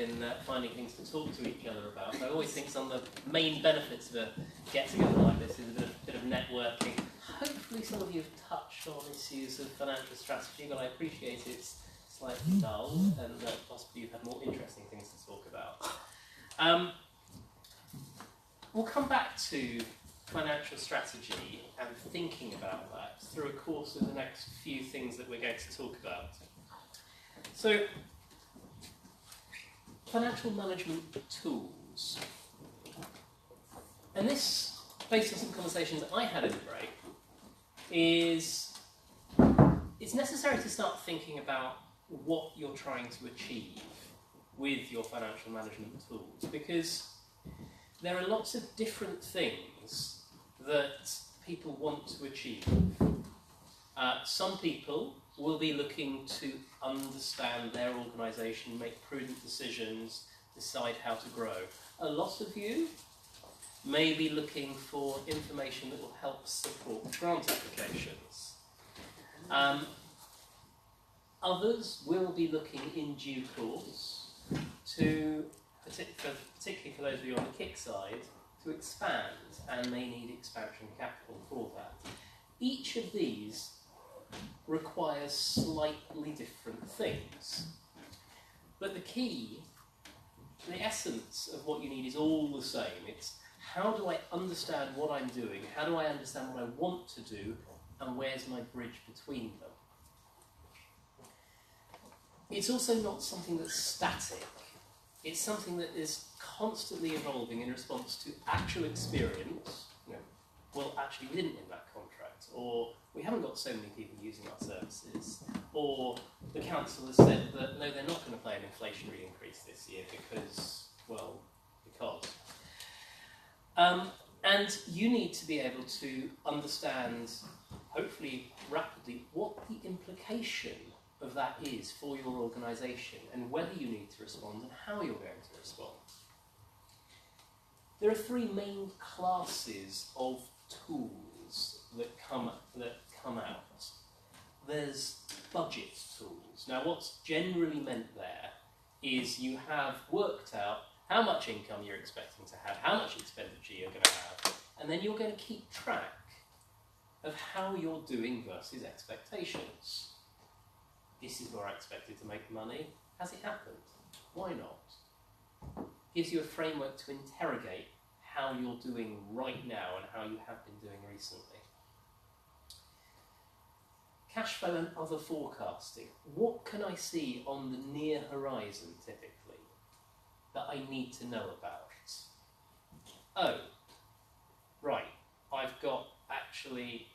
in finding things to talk to each other about. I always think some of the main benefits of a get-together like this is a bit of networking. Hopefully some of you have touched on issues of financial strategy, but I appreciate it's slightly dull, and possibly you've had more interesting things to talk about. We'll come back to financial strategy and thinking about that through a course of the next few things that we're going to talk about. So, financial management tools. And this, based on some conversations that I had in the break, is it's necessary to start thinking about what you're trying to achieve with your financial management tools, because there are lots of different things that people want to achieve. Some people will be looking to understand their organisation, make prudent decisions, decide how to grow. A lot of you may be looking for information that will help support grant applications. Others will be looking in due course to, particularly for those of you on the kick side, to expand, and may need expansion capital for that. Each of these requires slightly different things. But the key, the essence of what you need is all the same. It's how do I understand what I'm doing, how do I understand what I want to do, and where's my bridge between them? It's also not something that's static. It's something that is constantly evolving in response to actual experience. Well, actually, we didn't win that contract, or we haven't got so many people using our services, or the council has said that no, they're not going to play an inflationary increase this year because, well, because. And you need to be able to understand, hopefully rapidly, what the implication of that is for your organisation, and whether you need to respond and how you're going to respond. There are three main classes of tools that come out. There's budget tools. Now, what's generally meant there is you have worked out how much income you're expecting to have, how much expenditure you're going to have, and then you're going to keep track of how you're doing versus expectations. This is where I expected to make money. Has it happened? Why not? Gives you a framework to interrogate how you're doing right now and how you have been doing recently. Cash flow and other forecasting. What can I see on the near horizon, typically, that I need to know about? Oh, right, I've got actually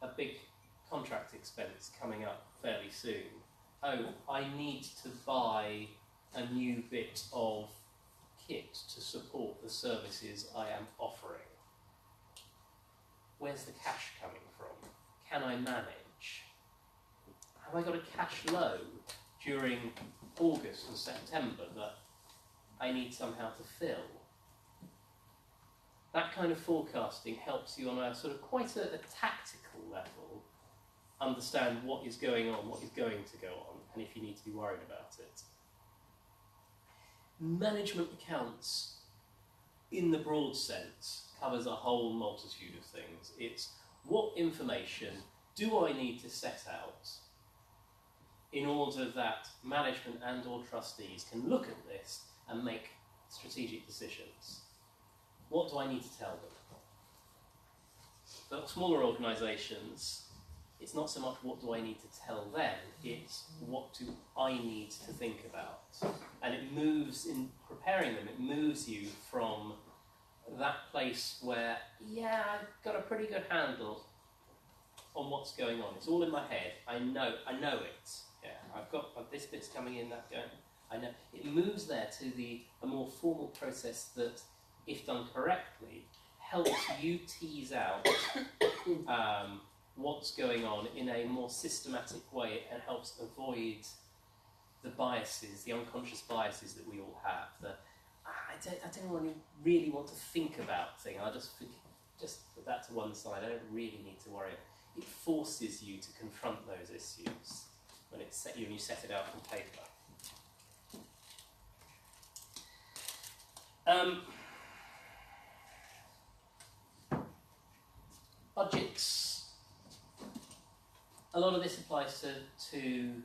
a big contract expense coming up fairly soon. Oh, I need to buy a new bit of kit to support the services I am offering. Where's the cash coming from? Can I manage? Have I got a cash low during August and September that I need somehow to fill? That kind of forecasting helps you on a sort of quite a tactical level understand what is going on, what is going to go on, and if you need to be worried about it. Management accounts, in the broad sense, covers a whole multitude of things. It's what information do I need to set out in order that management and or trustees can look at this and make strategic decisions. What do I need to tell them? For smaller organisations, it's not so much what do I need to tell them, it's what do I need to think about. And it moves, in preparing them, it moves you from that place where, yeah, I've got a pretty good handle on what's going on. It's all in my head. I know it. Yeah, I've got this bit's coming in, that going. I know. It moves there to a more formal process that, if done correctly, helps you tease out what's going on in a more systematic way and helps avoid the biases, the unconscious biases that we all have. I don't really want to think about things. I just put that to one side. I don't really need to worry. It forces you to confront those issues when you set it out on paper. Budgets. A lot of this applies to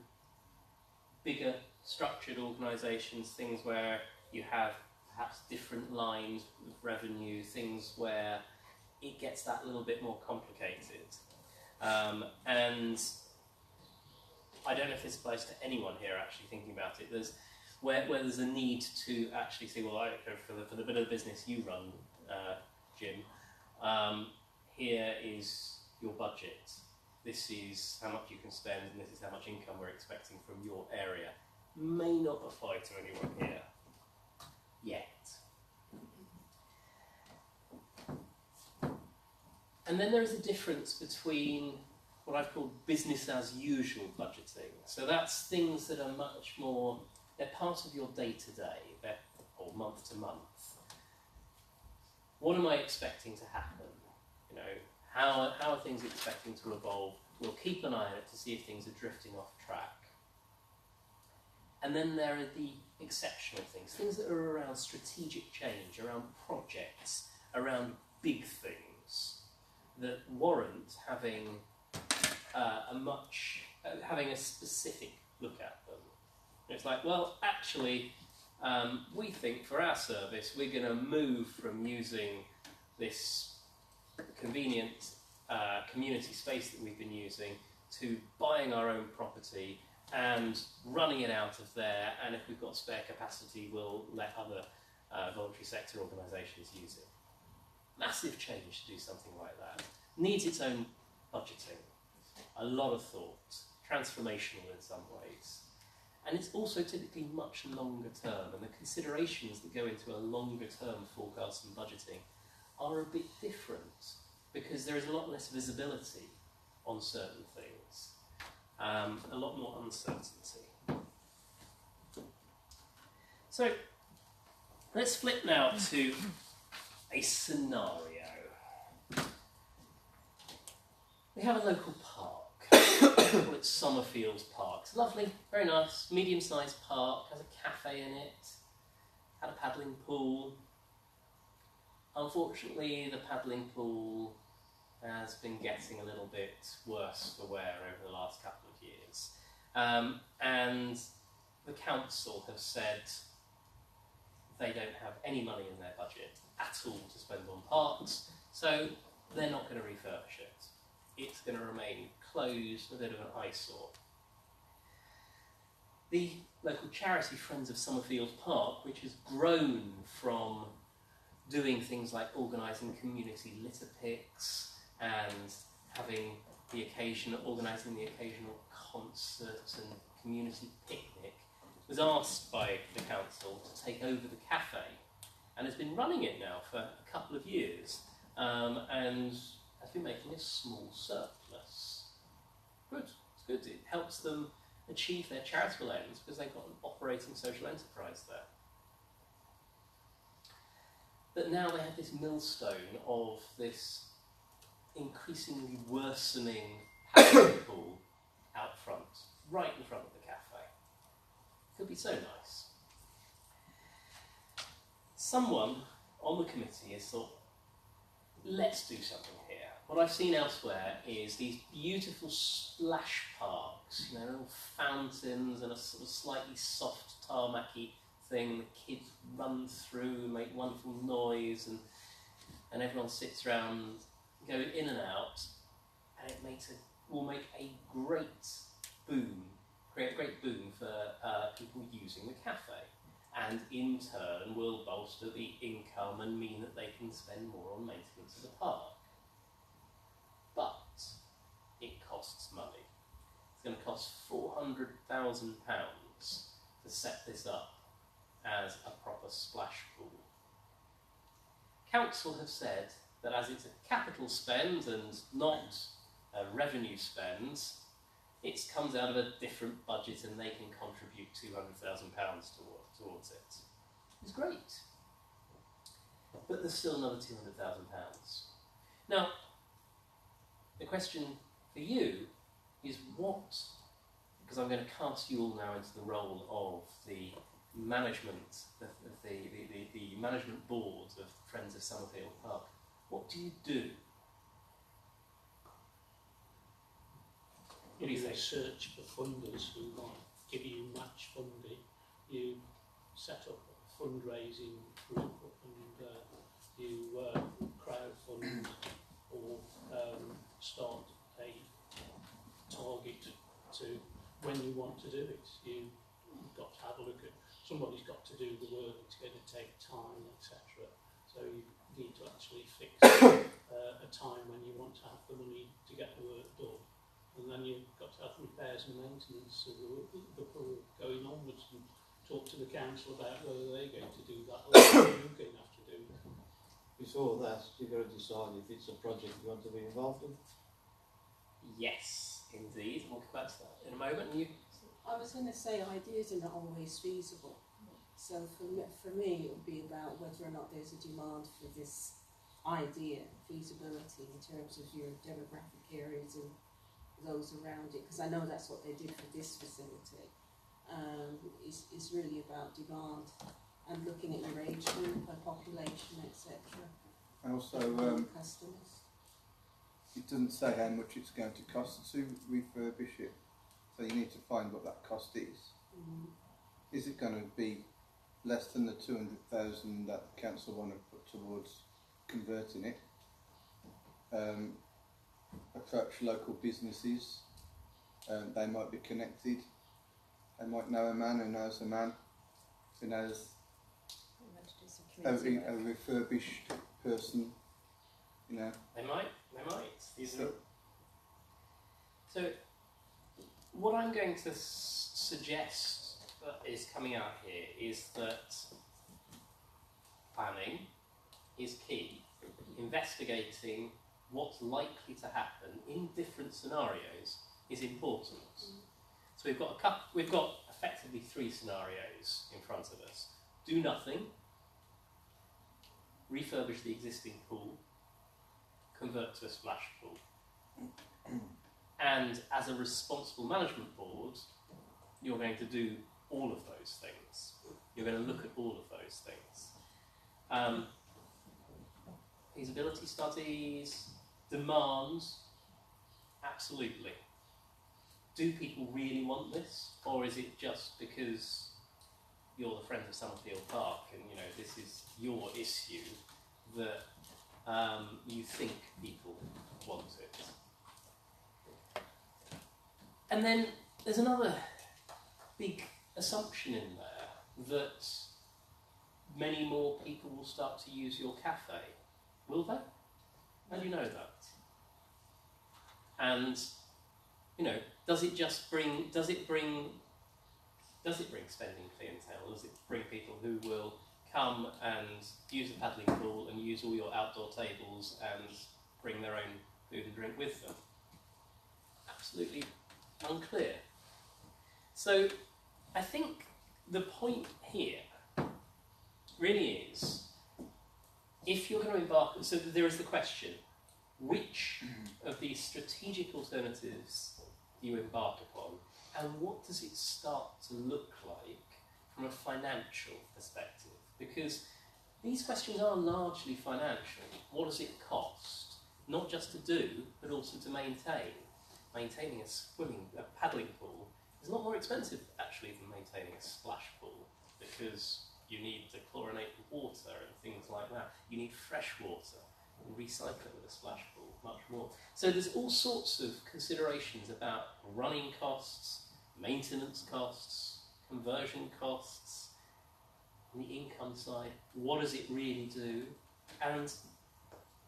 bigger structured organisations, things where you have perhaps different lines of revenue, things where it gets that little bit more complicated. And I don't know if this applies to anyone here actually thinking about it. There's where there's a need to actually say, well, for the bit of business you run, Jim, here is your budget. This is how much you can spend, and this is how much income we're expecting from your area. May not apply to anyone here yet. And then there is a difference between what I've called business as usual budgeting. So that's things that are much more, they're part of your day-to-day, or month to month. What am I expecting to happen? You know, how are things expecting to evolve? We'll keep an eye on it to see if things are drifting off track. And then there are the exceptional things that are around strategic change, around projects, around big things that warrant having having a specific look at them. It's like, well, actually, we think for our service we're going to move from using this convenient community space that we've been using to buying our own property and running it out of there, and if we've got spare capacity we'll let other voluntary sector organisations use it. Massive change to do something like that. Needs its own budgeting, a lot of thought, transformational in some ways. And it's also typically much longer term, and the considerations that go into a longer term forecast and budgeting are a bit different because there is a lot less visibility on certain things, a lot more uncertainty. So let's flip now to a scenario. We have a local park. We call it Summerfield Park. It's lovely, very nice, medium-sized park, has a cafe in it, had a paddling pool. Unfortunately, the paddling pool has been getting a little bit worse for wear over the last couple of years. And the council have said they don't have any money in their budget at all to spend on parks, so they're not going to refurbish it. It's going to remain closed, a bit of an eyesore. The local charity Friends of Summerfield Park, which has grown from doing things like organising community litter picks and organising the occasional concert and community picnic, was asked by the council to take over the cafe and has been running it now for a couple of years and has been making a small surplus. Good, it's good. It helps them achieve their charitable ends because they've got an operating social enterprise there. But now they have this millstone of this increasingly worsening paddling pool out front, right in front of the cafe. Could be so nice. Someone on the committee has thought, let's do something here. What I've seen elsewhere is these beautiful splash parks, you know, little fountains and a sort of slightly soft tarmacy thing. The kids run through, make wonderful noise, and everyone sits around, go in and out, and it will make a great boom, create a great boom for people using the cafe, and in turn will bolster the income and mean that they can spend more on maintenance of the park. But it costs money. It's going to cost £400,000 to set this up as a proper splash pool. Council have said that as it's a capital spend and not a revenue spend, it comes out of a different budget and they can contribute £200,000 towards it. It's great. But there's still another £200,000. Now, the question for you is what, because I'm going to cast you all now into the role of the management, the the management board of Friends of Summerfield Park, what do you do? What do you think? Search for funders who might give you match funding. You set up a fundraising group and you crowdfund or start a target to when you want to do it. You've got to have a look at, somebody's got to do the work, it's going to take time, etc. So you need to actually fix a time when you want to have the money to get the work done. And then you've got to have repairs and maintenance of the pool going onwards and talk to the council about whether they're going to do that or whether you're going to have to do it. Before that, you've got to decide if it's a project you want to be involved in. Yes, indeed. We'll come back to that in a moment. You? I was going to say ideas are not always feasible. So for me, it would be about whether or not there's a demand for this idea, feasibility in terms of your demographic areas and those around it, because I know that's what they did for this facility. It's really about demand and looking at your age group, your population, etc. And also, customers. it doesn't say how much it's going to cost to refurbish it, so you need to find what that cost is. Is it going to be less than the 200,000 that the council want to put towards converting it? Approach local businesses. They might be connected. They might know a man who knows a man who knows a refurbished person. You know. They might. So, what I'm going to suggest that is coming out here is that planning is key. Investigating what's likely to happen in different scenarios is important. So we've got effectively 3 scenarios in front of us. Do nothing, refurbish the existing pool, convert to a splash pool. And as a responsible management board, you're going to do all of those things. You're going to look at all of those things. Feasibility studies, demands, absolutely. Do people really want this, or is it just because you're the Friends of Summerfield Park and this is your issue that you think people want it? And then there's another big assumption in there that many more people will start to use your cafe. Will they? How do you know that? And does it bring spending clientele? Does it bring people who will come and use the paddling pool and use all your outdoor tables and bring their own food and drink with them? Absolutely unclear. So I think the point here really is, if you're going to embark, so there is the question, which of these strategic alternatives do you embark upon, and what does it start to look like from a financial perspective? Because these questions are largely financial. What does it cost? Not just to do, but also to maintain. Maintaining a paddling pool is a lot more expensive actually than maintaining a splash pool, because you need to chlorinate the water and things like that. You need fresh water and recycle it with a splash pool much more. So there's all sorts of considerations about running costs, maintenance costs, conversion costs, on the income side. What does it really do? And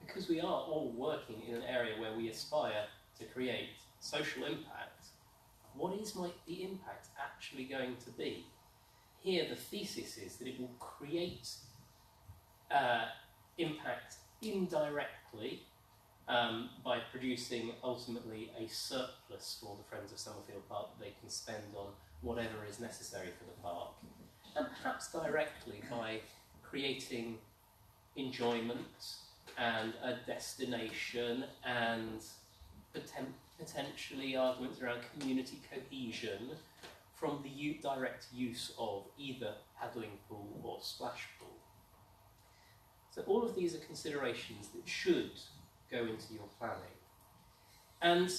because we are all working in an area where we aspire to create social impact, what is the impact actually going to be? Here the thesis is that it will create impact indirectly by producing ultimately a surplus for the Friends of Summerfield Park that they can spend on whatever is necessary for the park, and perhaps directly by creating enjoyment and a destination and potentially arguments around community cohesion from the direct use of either paddling pool or splash pool. So all of these are considerations that should go into your planning. And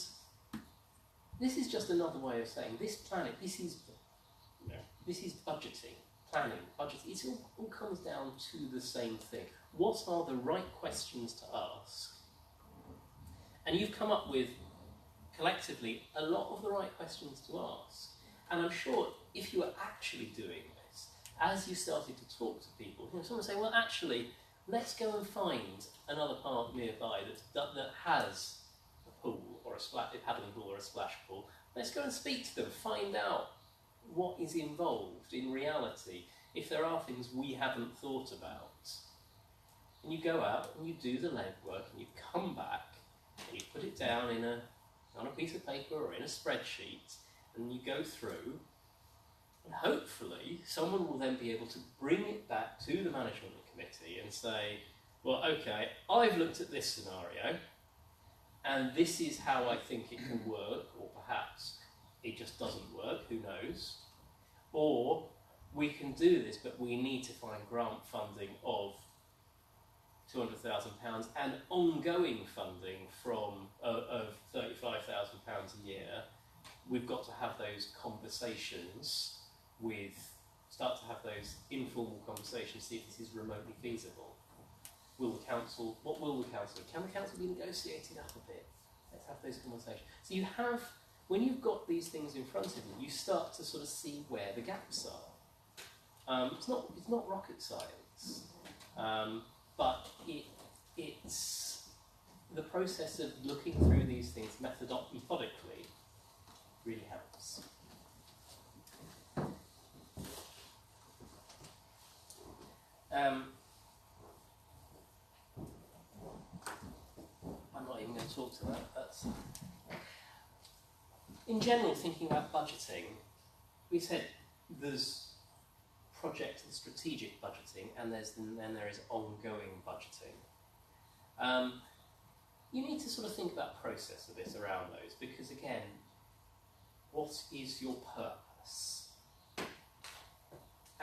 this is just another way of saying this planning, this is budgeting, planning, budgeting. It all comes down to the same thing. What are the right questions to ask? And you've come up with, collectively, a lot of the right questions to ask. And I'm sure if you were actually doing this, as you started to talk to people, someone would say, well, actually, let's go and find another park nearby that has a pool or a paddling pool or a splash pool. Let's go and speak to them, find out what is involved in reality, if there are things we haven't thought about. And you go out and you do the legwork and you come back and you put it down on a piece of paper or in a spreadsheet, and you go through, and hopefully someone will then be able to bring it back to the management committee and say, well, okay, I've looked at this scenario and this is how I think it can work, or perhaps it just doesn't work, who knows, or we can do this but we need to find grant funding of £200,000 and ongoing funding of £35,000 a year. We've got to have those conversations start to have those informal conversations, see if this is remotely feasible. What will the council do? Can the council be negotiated up a bit? Let's have those conversations. So when you've got these things in front of you, you start to sort of see where the gaps are. It's not rocket science, but it's the process of looking through these things methodically really helps. I'm not even going to talk to that. In general, thinking about budgeting, we said there's project and strategic budgeting, and then there is ongoing budgeting. You need to sort of think about process a bit around those, because again, what is your purpose?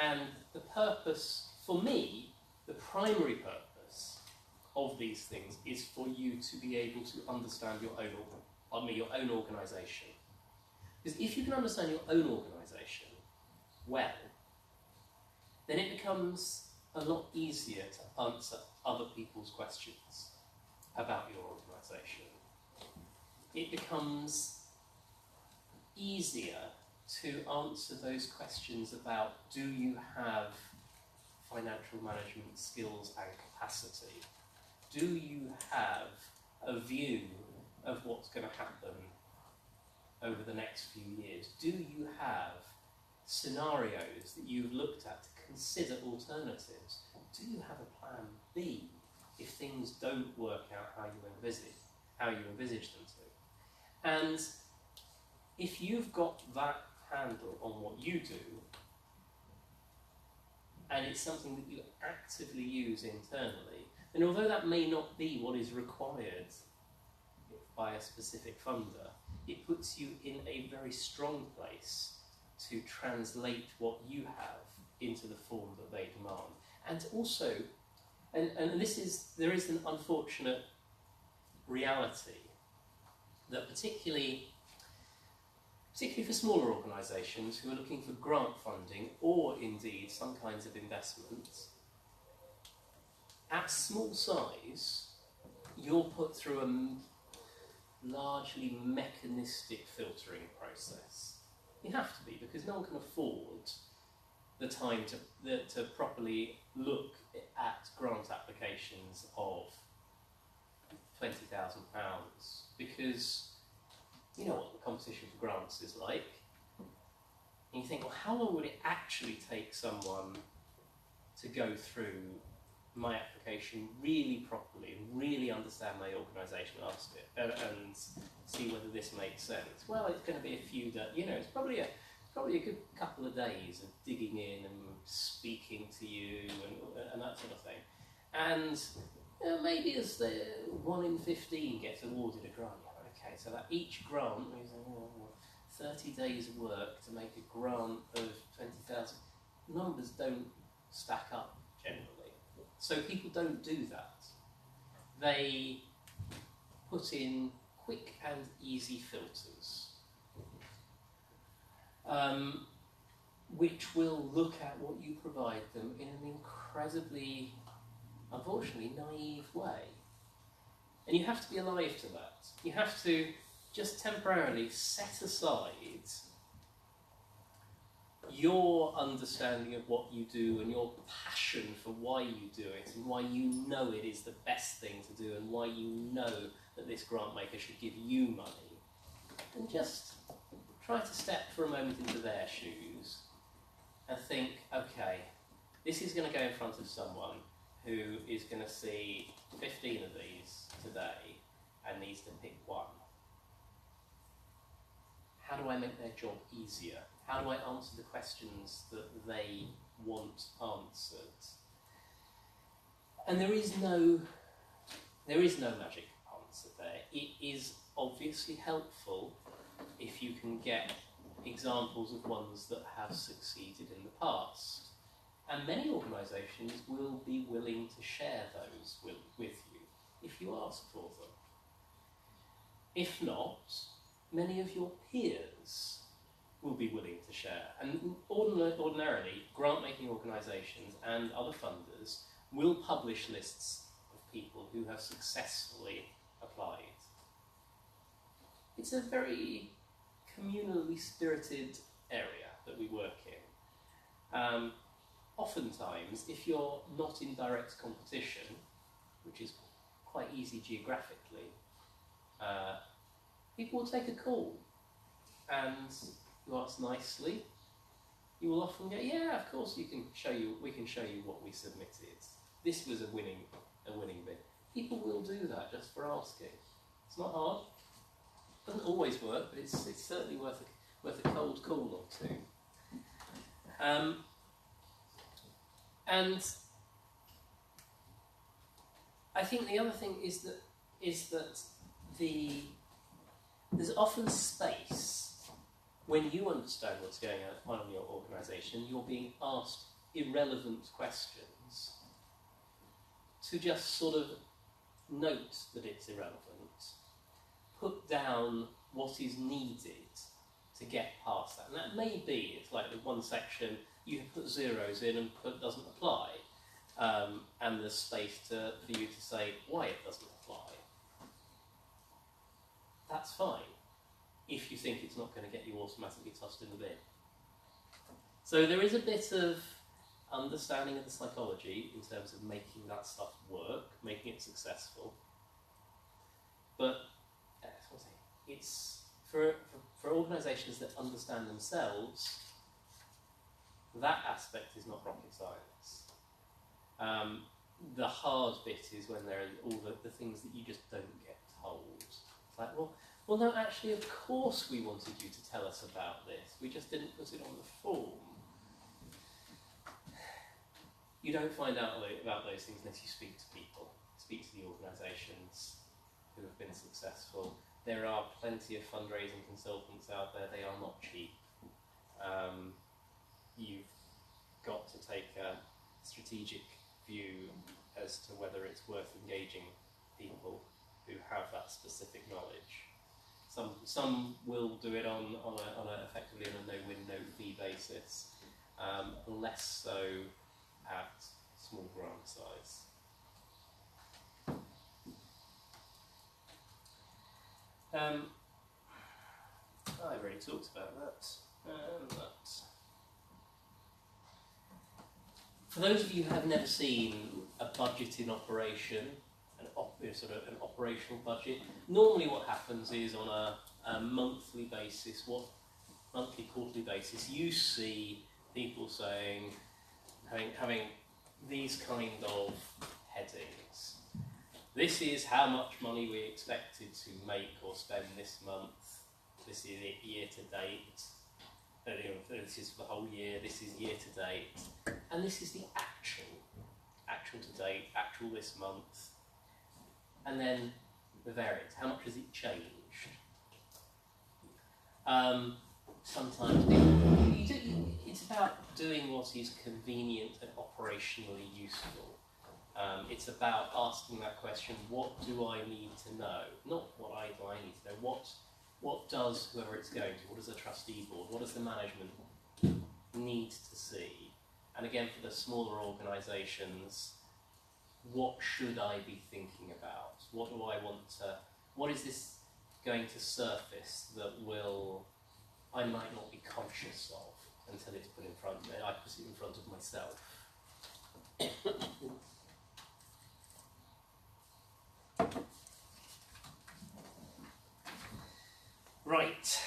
And the purpose, for me, the primary purpose of these things is for you to be able to understand your own organisation. Because if you can understand your own organisation well, then it becomes a lot easier to answer other people's questions about your organisation. It becomes easier to answer those questions about, do you have financial management skills and capacity? Do you have a view of what's going to happen over the next few years? Do you have scenarios that you've looked at to consider alternatives? Do you have a plan B if things don't work out how you envisage them to? And if you've got that handle on what you do, and it's something that you actively use internally, then although that may not be what is required by a specific funder, it puts you in a very strong place to translate what you have into the form that they demand. And also, and there is an unfortunate reality that particularly for smaller organisations who are looking for grant funding or indeed some kinds of investment, at small size, you're put through a largely mechanistic filtering process. You have to be, because no one can afford the time to properly look at grant applications of £20,000, because you know what the competition for grants is like. And you think, well, how long would it actually take someone to go through my application really properly and really understand my organisation and see whether this makes sense? Well, it's going to be a few days. It's probably a good couple of days of digging in and speaking to you and that sort of thing. And maybe as the 1 in 15 gets awarded a grant. Okay, so that each grant is 30 days of work to make a grant of 20,000. Numbers don't stack up generally. So people don't do that. They put in quick and easy filters, which will look at what you provide them in an incredibly, unfortunately, naive way. And you have to be alive to that. You have to just temporarily set aside your understanding of what you do and your passion for why you do it and why you know it is the best thing to do and why you know that this grant maker should give you money, and just try to step for a moment into their shoes and think, okay, this is going to go in front of someone who is going to see 15 of these today and needs to pick one. How do I make their job easier? How do I answer the questions that they want answered? And there is no magic answer there. It is obviously helpful if you can get examples of ones that have succeeded in the past. And many organisations will be willing to share those with you if you ask for them. If not, many of your peers will be willing to share. And ordinarily, grant-making organisations and other funders will publish lists of people who have successfully applied. It's a very communally spirited area that we work in. Oftentimes, if you're not in direct competition, which is quite easy geographically, people will take a call, and you ask nicely, you will often go, yeah, of course we can show you what we submitted. This was a winning bid. People will do that just for asking. It's not hard. Doesn't always work, but it's certainly worth a cold call or two. And I think the other thing is that there's often space when you understand what's going on in your organisation. You're being asked irrelevant questions to just sort of note that it's irrelevant, put down what is needed to get past that. And that may be, it's like the one section you put zeros in and doesn't apply, and there's space for you to say why it doesn't apply. That's fine, if you think it's not going to get you automatically tossed in the bin. So there is a bit of understanding of the psychology in terms of making that stuff work, making it successful. But it's for organisations that understand themselves, that aspect is not rocket science. The hard bit is when there are all the things that you just don't get told. It's like, well, no, actually, of course we wanted you to tell us about this. We just didn't put it on the form. You don't find out about those things unless you speak to people, speak to the organisations who have been successful. There are plenty of fundraising consultants out there. They are not cheap. You've got to take a strategic view as to whether it's worth engaging people who have that specific knowledge. Some will do it on effectively on a no-win, no-fee basis, less so at small grant size. I've already talked about that. For those of you who have never seen a budget in operation, an operational budget, normally what happens is on a monthly basis, quarterly basis, you see people saying, having these kind of headings. This is how much money we expected to make or spend this month. This is it year to date. This is for the whole year. This is year to date, and this is the actual to date, actual this month, and then the variance. How much has it changed? Sometimes it's about doing what is convenient and operationally useful. It's about asking that question: what do I need to know? Not what do I need to know. What does whoever it's going to? What does the trustee board? What does the management need to see? And again, for the smaller organisations, what should I be thinking about? What do I want to? What is this going to surface that I might not be conscious of until it's put in front of me? I put it in front of myself. Right.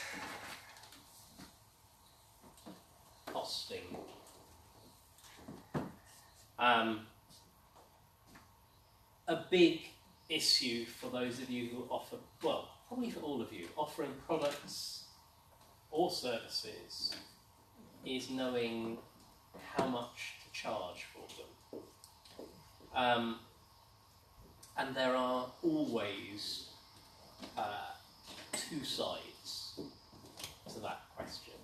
Costing. A big issue for those of you who offer, well, probably for all of you, offering products or services is knowing how much to charge for them. And there are always two sides to that question.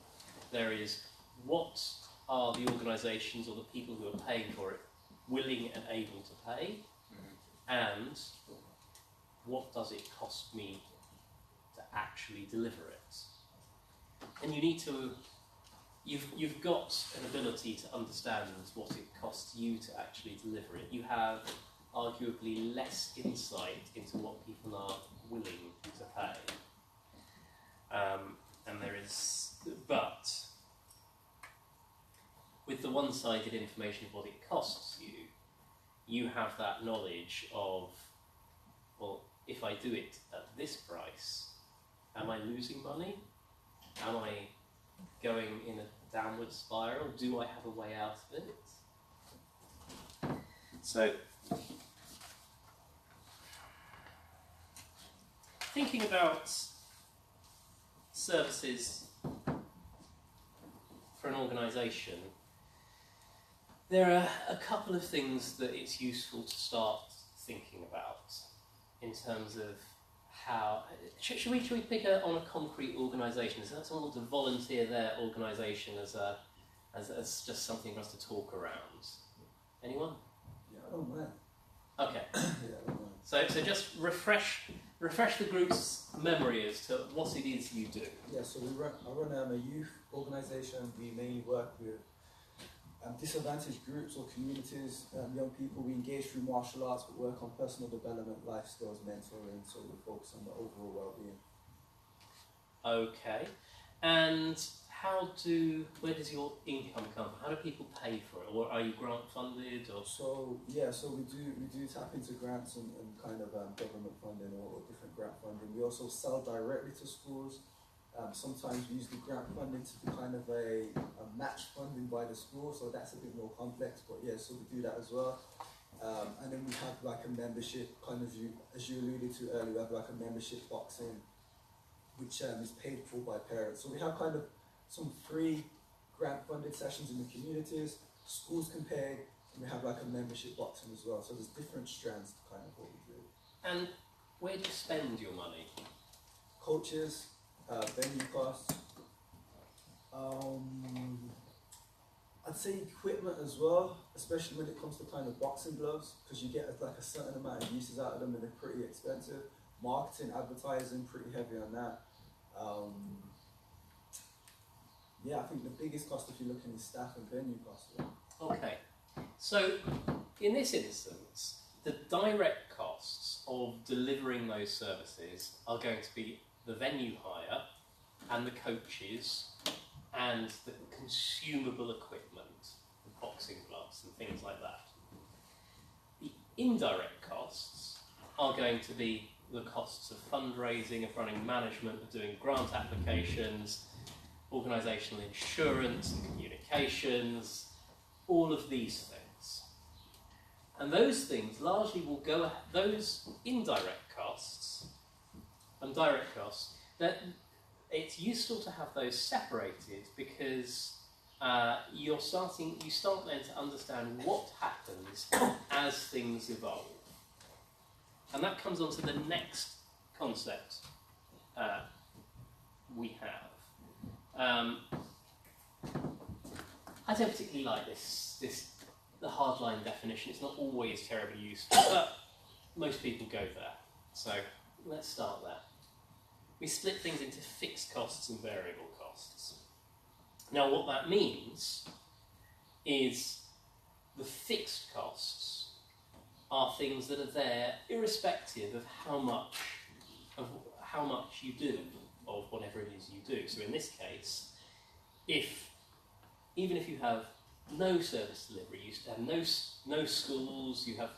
There is, what are the organisations or the people who are paying for it willing and able to pay? And what does it cost me to actually deliver it? And you need to, you've got an ability to understand what it costs you to actually deliver it. You have arguably less insight into what people are willing to pay. And there is, but with the one-sided information of what it costs you, you have that knowledge of, well, if I do it at this price, am I losing money? Am I going in a downward spiral? Do I have a way out of it? So, thinking about services for an organisation, there are a couple of things that it's useful to start thinking about in terms of how. Should we pick on a concrete organisation? Is that someone to volunteer their organisation as just something for us to talk around? Anyone? Yeah, I don't mind. Okay. Yeah, I don't mind. So just refresh the group's memory as to what it is you do. Yeah, so I run a youth organisation. We mainly work with disadvantaged groups or communities, young people. We engage through martial arts, but work on personal development, life skills, mentoring, so we focus on the overall well-being. Okay. And where does your income come from? How do people pay for it? Or are you grant funded? Or So we do tap into grants and kind of government funding or different grant funding. We also sell directly to schools. Sometimes we use the grant funding to be kind of a match funding by the school, so that's a bit more complex, but yeah, so we do that as well. And then we have like a membership, kind of, as you alluded to earlier, we have like a membership boxing, which is paid for by parents. So we have kind of some free grant funded sessions in the communities, schools can pay, and we have like a membership boxing as well. So there's different strands to kind of what we do. And where do you spend your money? Coaches, venue costs, I'd say equipment as well, especially when it comes to kind of boxing gloves, because you get like a certain amount of uses out of them and they're pretty expensive. Marketing, advertising, pretty heavy on that. Yeah, I think the biggest cost if you're looking at staff and venue costs. Yeah. Okay. So in this instance, the direct costs of delivering those services are going to be the venue hire and the coaches and the consumable equipment, the boxing gloves and things like that. The indirect costs are going to be the costs of fundraising, of running management, of doing grant applications, organisational insurance and communications, all of these things. And those things largely will go, those indirect costs and direct costs, that it's useful to have those separated because you start then to understand what happens as things evolve. And that comes on to the next concept we have. I don't particularly like this the hardline definition. It's not always terribly useful, but most people go there. So let's start there. We split things into fixed costs and variable costs. Now what that means is the fixed costs are things that are there irrespective of how much you do of whatever it is you do. So in this case, even if you have no service delivery, you have no schools, you have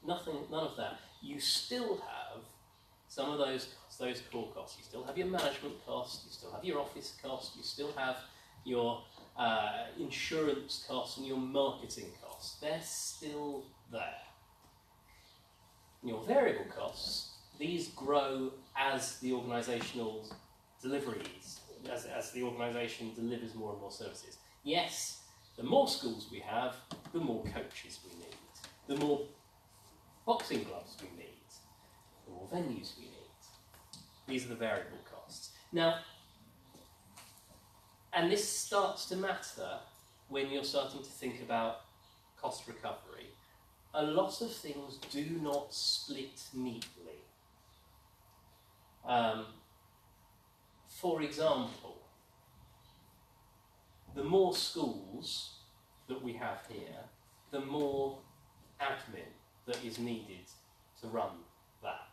none of that, you still have some of those core costs. You still have your management costs, you still have your office costs, you still have your insurance costs and your marketing costs. They're still there. Your variable costs, these grow as the organisational deliveries, as the organisation delivers more and more services. Yes, the more schools we have, the more coaches we need, the more boxing gloves we need, the more venues we need. These are the variable costs. Now, and this starts to matter when you're starting to think about cost recovery. A lot of things do not split neatly. For example, the more schools that we have here, the more admin that is needed to run that,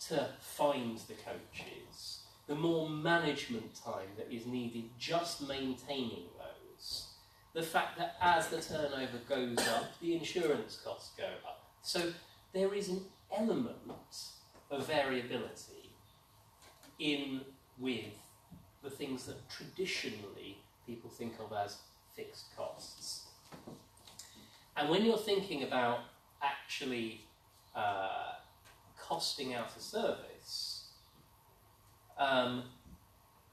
to find the coaches, the more management time that is needed just maintaining those. The fact that as the turnover goes up, the insurance costs go up. So there is an element of variability in with the things that traditionally people think of as fixed costs. And when you're thinking about actually costing out a service,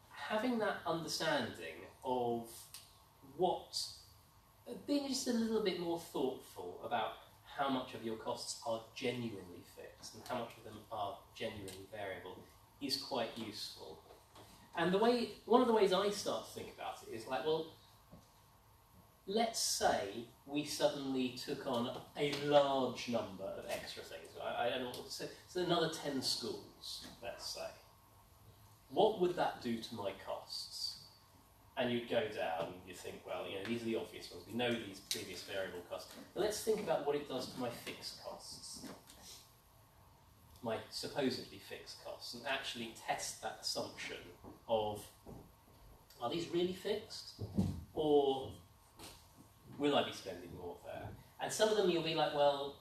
having that understanding of being just a little bit more thoughtful about how much of your costs are genuinely fixed and how much of them are genuinely variable is quite useful. And one of the ways I start to think about it is like, well, let's say we suddenly took on a large number of extra things. I don't know what to say. So another 10 schools, let's say. What would that do to my costs? And you'd go down and you think, well, these are the obvious ones. We know these previous variable costs. But let's think about what it does to my fixed costs, my supposedly fixed costs, and actually test that assumption of, are these really fixed? Or will I be spending more there? And some of them you'll be like, well,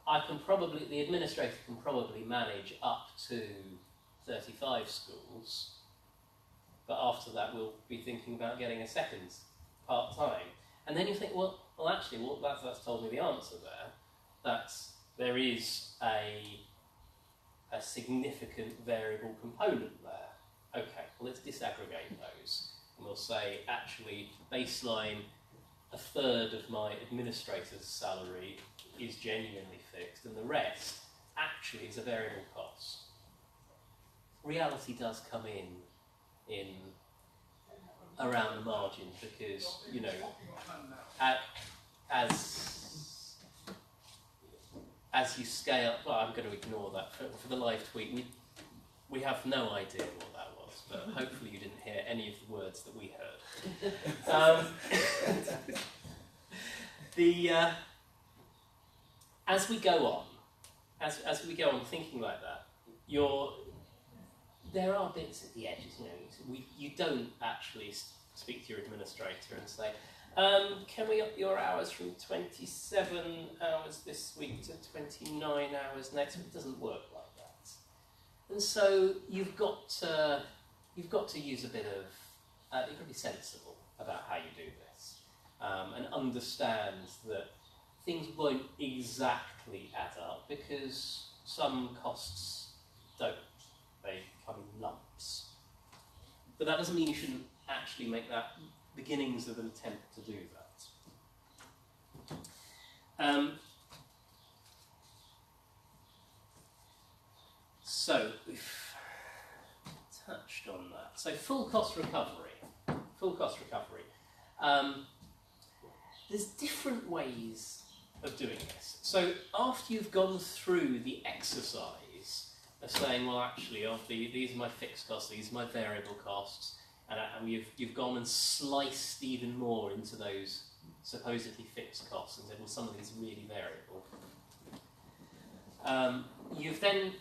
the administrator can probably manage up to 35 schools, but after that we'll be thinking about getting a second part-time. And then you think, well actually, that's told me the answer there, that there is a significant variable component there. Okay, well let's disaggregate those. And we'll say, actually, baseline, a third of my administrator's salary is genuinely fixed, and the rest actually is a variable cost. Reality does come in around the margin because, as you scale, well, I'm going to ignore that for the live tweet. We have no idea what that was, but hopefully you didn't hear any of the words that we heard. As we go on thinking like that, there are bits at the edges. You don't actually speak to your administrator and say, can we up your hours from 27 hours this week to 29 hours next week? It doesn't work like that. And so you've got to use a bit of, you've got to be sensible about how you do this, and understand that things won't exactly add up because some costs don't. They come in lumps. But that doesn't mean you shouldn't actually make that beginnings of an attempt to do that. So we've touched on that. So full cost recovery. there's different ways of doing this. So after you've gone through the exercise of saying, well, actually, these are my fixed costs, these are my variable costs, and you've gone and sliced even more into those supposedly fixed costs and said, well, some of these are really variable. You've then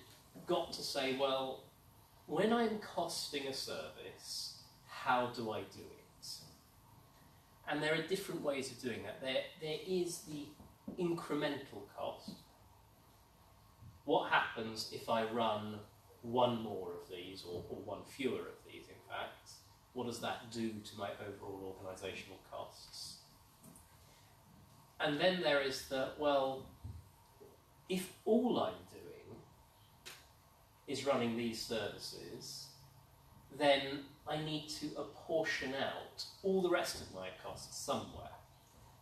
got to say, well, when I'm costing a service, how do I do it? And there are different ways of doing that. There is the incremental cost. What happens if I run one more of these, or one fewer of these, in fact? What does that do to my overall organisational costs? And then there is the, well, if all I'm doing is running these services, then I need to apportion out all the rest of my costs somewhere,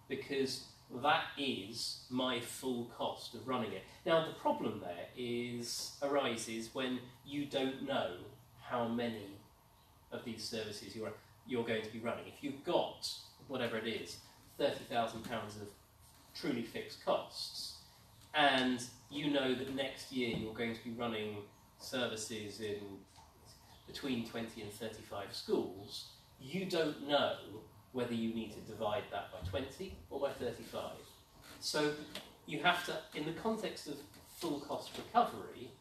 because that is my full cost of running it. Now, the problem there arises when you don't know how many of these services you're going to be running. If you've got, whatever it is, £30,000 of truly fixed costs, and you know that next year you're going to be running services in between 20 and 35 schools, you don't know whether you need to divide that by 20 or by 35. So you have to, in the context of full cost recovery,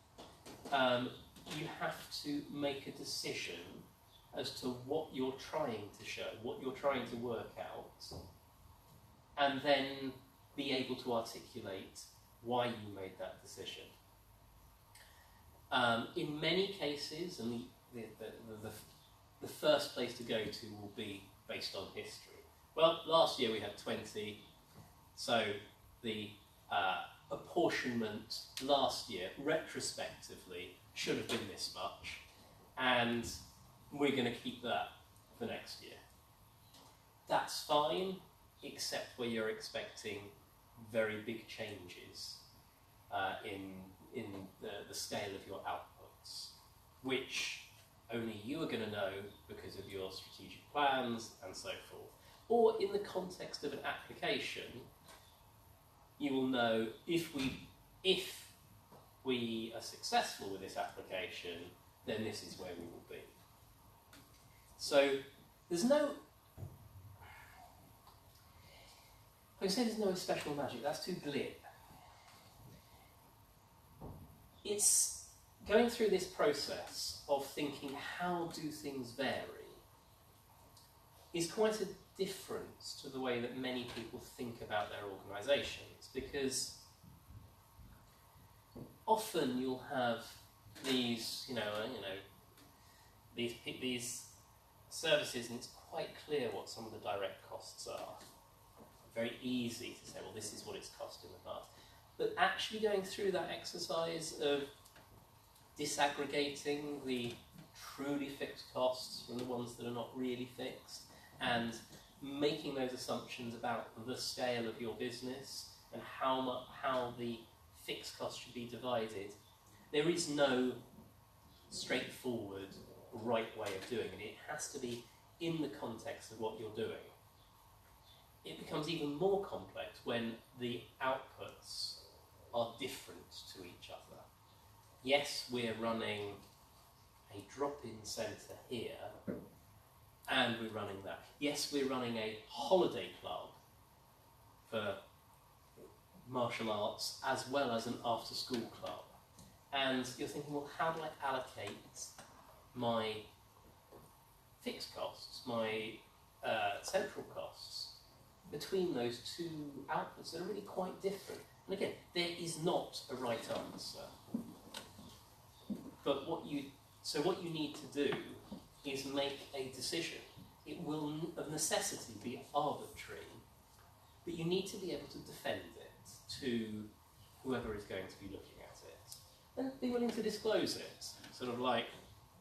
you have to make a decision as to what you're trying to show, what you're trying to work out, and then be able to articulate why you made that decision. In many cases, and the first place to go to will be based on history. Well, last year we had 20, so the apportionment last year, retrospectively, should have been this much, and we're going to keep that for next year. That's fine, except where you're expecting very big changes in the scale of your outputs, which only you are going to know because of your strategic plans and so forth. Or in the context of an application, you will know if we are successful with this application, then this is where we will be. So there's no, I say there's no special magic, that's too glib. It's going through this process of thinking how do things vary is quite a difference to the way that many people think about their organisations, because often you'll have these, these services, and it's quite clear what some of the direct costs are. Very easy to say, well, this is what it's cost in the past. But actually going through that exercise of disaggregating the truly fixed costs from the ones that are not really fixed, and making those assumptions about the scale of your business and how the fixed costs should be divided, there is no straightforward right way of doing it. It has to be in the context of what you're doing. It becomes even more complex when the outputs are different to each other. Yes, we're running a drop-in centre here, and we're running that. Yes, we're running a holiday club for martial arts as well as an after-school club. And you're thinking, well, how do I allocate my fixed costs, my central costs, between those two outputs that are really quite different? And again, there is not a right answer. But what you need to do is make a decision. It will of necessity be arbitrary, but you need to be able to defend it to whoever is going to be looking at it, and be willing to disclose it. Sort of like,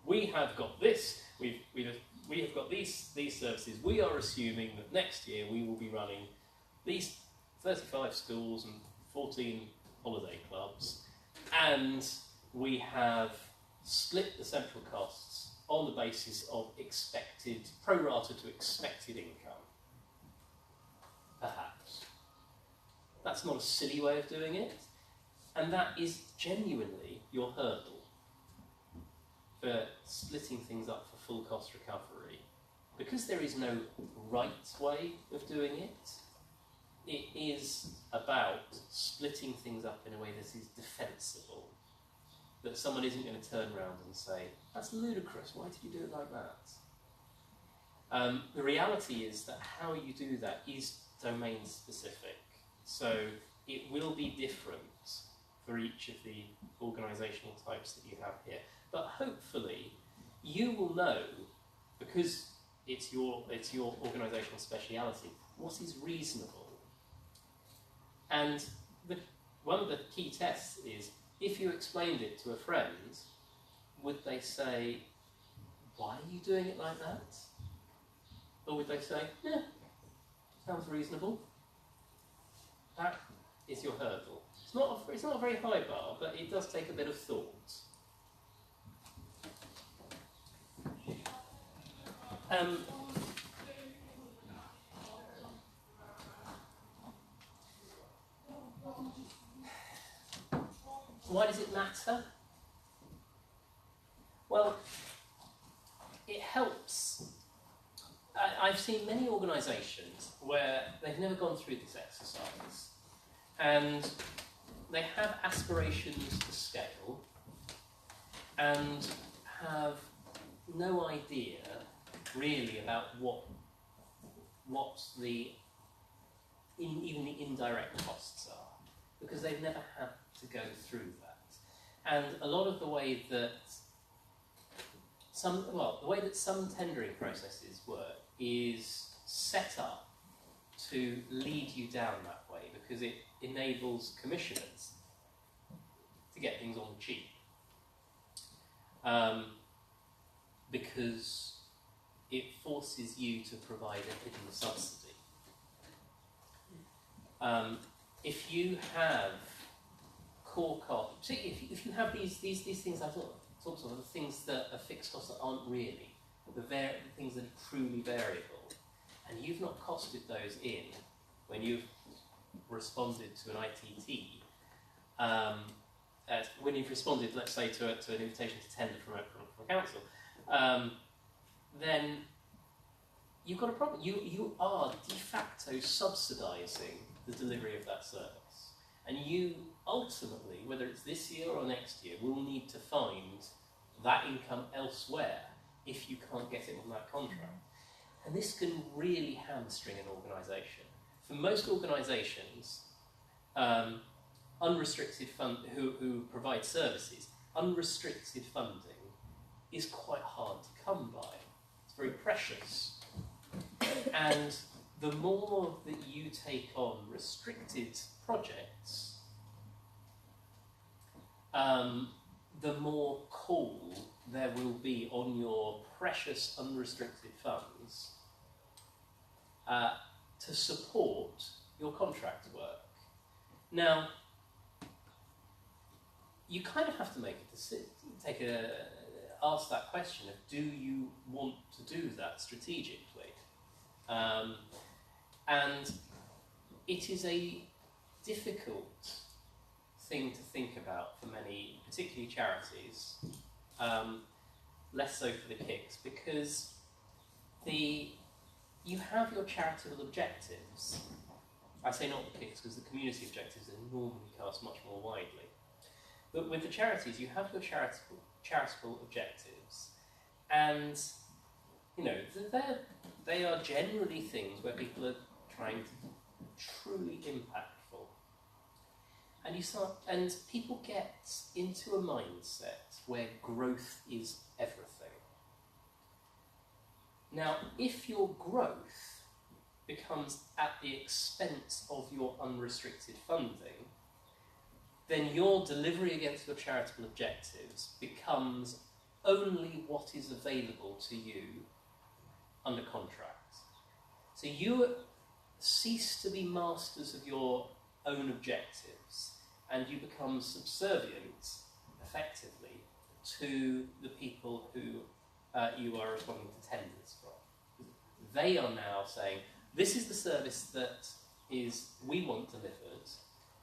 we have got this, we have got these services. We are assuming that next year we will be running these 35 schools and 14 holiday clubs, and we have split the central costs on the basis of expected, pro rata to expected income, perhaps. That's not a silly way of doing it, and that is genuinely your hurdle for splitting things up for full cost recovery. Because there is no right way of doing it, it is about splitting things up in a way that is defensible. That someone isn't going to turn around and say, that's ludicrous, why did you do it like that? The reality is that how you do that is domain specific. So it will be different for each of the organisational types that you have here. But hopefully you will know, because it's your organisational speciality, what is reasonable. And one of the key tests is, if you explained it to a friend, would they say, why are you doing it like that? Or would they say, yeah, sounds reasonable? That is your hurdle. It's not a very high bar, but it does take a bit of thought. Why does it matter? Well, it helps. I've seen many organisations where they've never gone through this exercise and they have aspirations to scale and have no idea really about what even the indirect costs are, because they've never had to go through that. And a lot of the way that some tendering processes work is set up to lead you down that way, because it enables commissioners to get things on cheap. Because it forces you to provide a hidden subsidy. If you have core costs, if you have these things I talked about, the things that are fixed costs that aren't really, the things that are truly variable, and you've not costed those in when you've responded to an ITT, when you've responded, let's say, to an invitation to tender from a council, then you've got a problem. You are de facto subsidising the delivery of that service. And you ultimately, whether it's this year or next year, will need to find that income elsewhere if you can't get it on that contract. And this can really hamstring an organisation. For most organisations, unrestricted fund who provide services, unrestricted funding is quite hard to come by. It's very precious. And the more that you take on restricted projects, the more call there will be on your precious unrestricted funds to support your contract work. Now, you kind of have to make a decision, ask that question of, do you want to do that strategically? And it is a difficult thing to think about for many, particularly charities, less so for the KICs, because you have your charitable objectives. I say not the KICs because the community objectives are normally cast much more widely. But with the charities, you have your charitable objectives, and they are generally things where people are trying to be truly impactful. And people get into a mindset where growth is everything. Now, if your growth becomes at the expense of your unrestricted funding, then your delivery against your charitable objectives becomes only what is available to you under contract. So you cease to be masters of your own objectives, and you become subservient, effectively, to the people who you are responding to tenders from. They are now saying, this is the service that is we want delivered,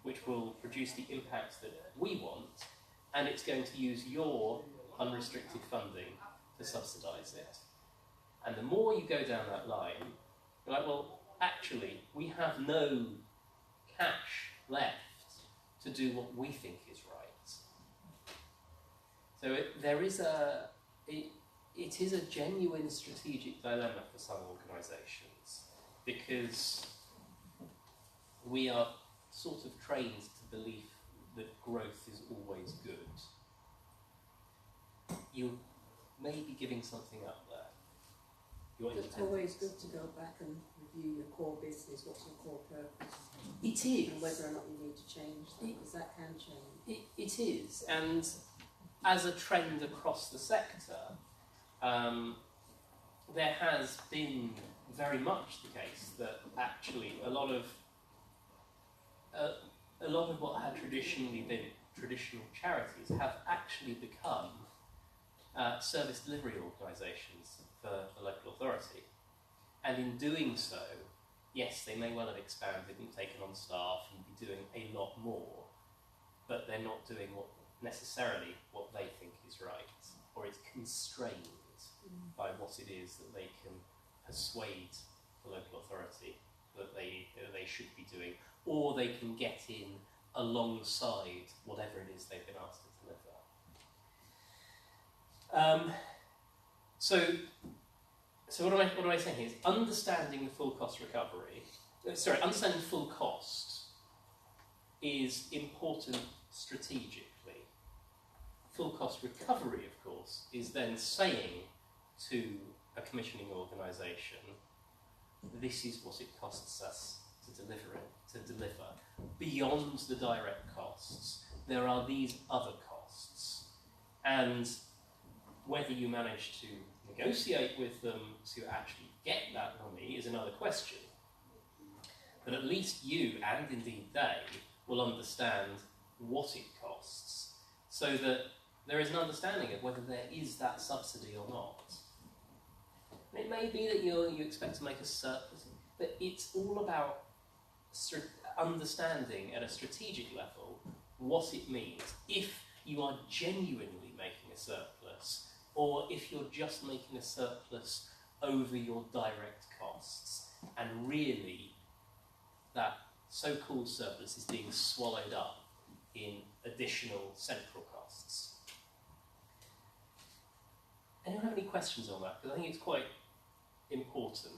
which will produce the impact that we want, and it's going to use your unrestricted funding to subsidise it. And the more you go down that line, you're like, well, actually, we have no cash left to do what we think is right. So it is a genuine strategic dilemma for some organisations, because we are sort of trained to believe that growth is always good. You may be giving something up there. It's always good to go back and review your core business, what's your core purpose, It is. and whether or not you need to change that, because that can change. It is, and as a trend across the sector, there has been very much the case that actually a lot of what had traditionally been traditional charities have actually become service delivery organisations for the local authority. And in doing so, yes, they may well have expanded and taken on staff and be doing a lot more, but they're not doing necessarily what they think is right, or it's constrained by what it is that they can persuade the local authority that they should be doing, or they can get in alongside whatever it is they've been asked to deliver. So what am I saying here is understanding the full cost recovery. Understanding full cost is important strategically. Full cost recovery, of course, is then saying to a commissioning organisation, this is what it costs us to deliver. Beyond the direct costs, there are these other costs. And whether you manage to negotiate with them to actually get that money is another question. But at least you, and indeed they, will understand what it costs, so that there is an understanding of whether there is that subsidy or not. And it may be that you expect to make a surplus, but it's all about understanding at a strategic level what it means if you are genuinely making a surplus, or if you're just making a surplus over your direct costs, and really that so-called surplus is being swallowed up in additional central costs. Anyone have any questions on that? Because I think it's quite important.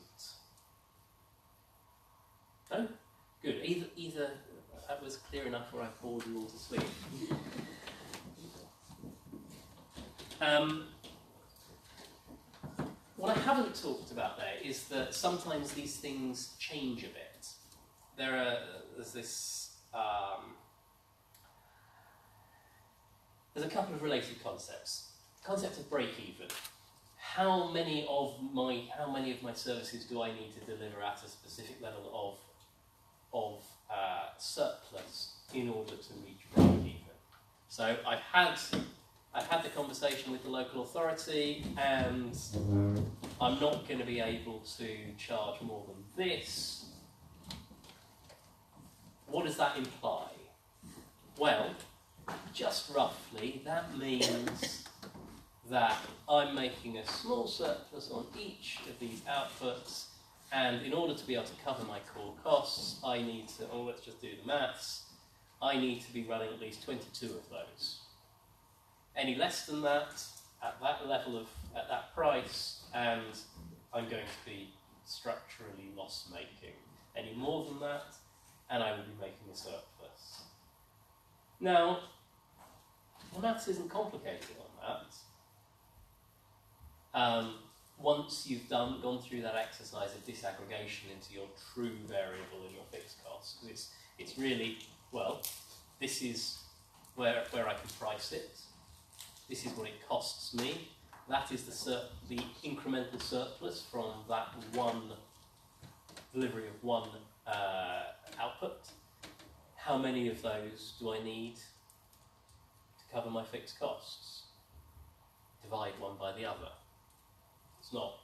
No? Good. Either that was clear enough or I bored you all to sleep. What I haven't talked about there is that sometimes these things change a bit. There's a couple of related concepts. Concept of break-even. How many of my services do I need to deliver at a specific level of surplus in order to reach break-even? So I've had the conversation with the local authority, and I'm not going to be able to charge more than this. What does that imply? Well, just roughly, that means that I'm making a small surplus on each of these outputs, and in order to be able to cover my core costs, I need to, let's just do the maths, I need to be running at least 22 of those. Any less than that, at that level at that price, and I'm going to be structurally loss-making. Any more than that, and I will be making a surplus. Now, the maths isn't complicated on that. Once you've gone through that exercise of disaggregation into your true variable and your fixed costs, because it's really, well, this is where I can price it. This is what it costs me. That is the incremental surplus from that one delivery of one output. How many of those do I need to cover my fixed costs? Divide one by the other. It's not,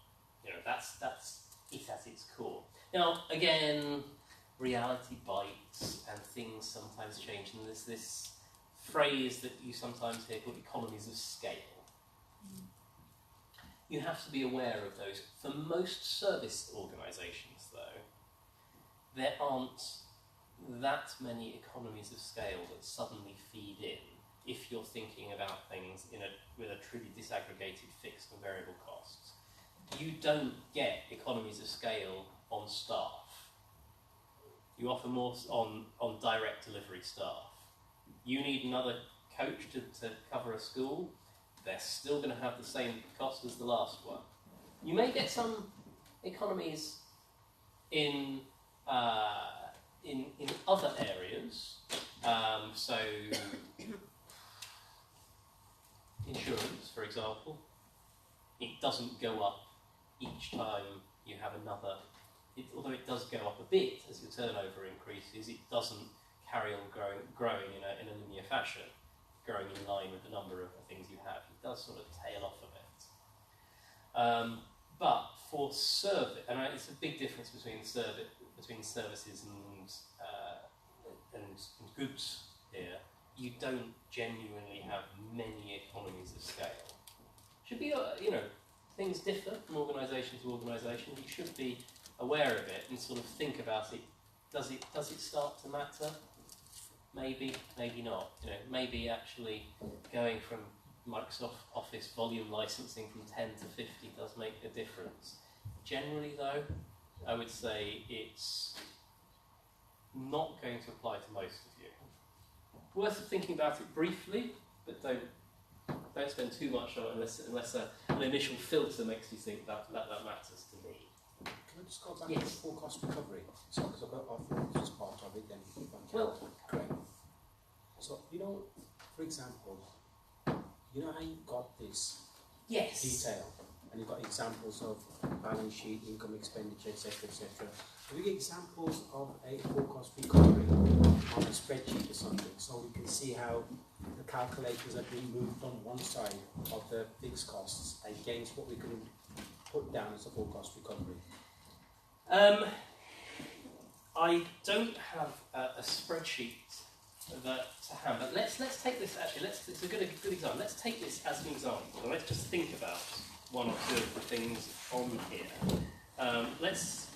that's it at its core. Now, again, reality bites and things sometimes change, and there's this phrase that you sometimes hear called economies of scale. You have to be aware of those. For most service organisations, though, there aren't that many economies of scale that suddenly feed in if you're thinking about things with a truly disaggregated fixed and variable costs. You don't get economies of scale on staff. You offer more on direct delivery staff. You need another coach to cover a school, they're still going to have the same cost as the last one. You may get some economies in other areas, so insurance, for example, it doesn't go up each time you have another. Although it does go up a bit as your turnover increases, it doesn't carry on growing in a linear fashion, growing in line with the number of things you have. It does sort of tail off a bit. But for service, and it's a big difference between services and goods here. You don't genuinely have many economies of scale. Should be, things differ from organisation to organisation. You should be aware of it and sort of think about it. Does it start to matter? Maybe, maybe not. Maybe actually going from Microsoft Office volume licensing from 10 to 50 does make a difference. Generally, though, I would say it's not going to apply to most of you. Worth thinking about it briefly, but don't spend too much on it unless an initial filter makes you think that matters to me. Can I just go back Yes. to full cost recovery? So, because I thought this was part of it, then if I can. Well, great. So, for example, how you've got this yes. detail, and you've got examples of balance sheet, income, expenditure, etc., etc. Do we get examples of a full cost recovery on a spreadsheet or something, so we can see how the calculators are being moved on one side of the fixed costs against what we can put down as a full cost recovery? I don't have a spreadsheet to hand, but let's take this. Actually, it's a good example. Let's take this as an example. And let's just think about one or two of the things on here. Let's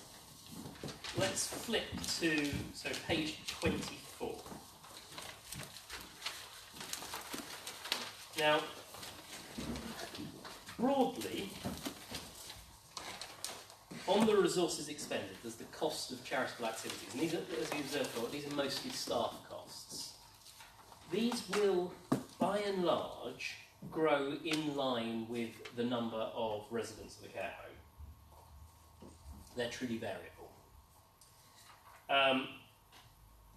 flip to page 24. Now, broadly, on the resources expended, there's the cost of charitable activities, and these are, as you observed, these are mostly staff costs. These will, by and large, grow in line with the number of residents of the care home. They're truly variable.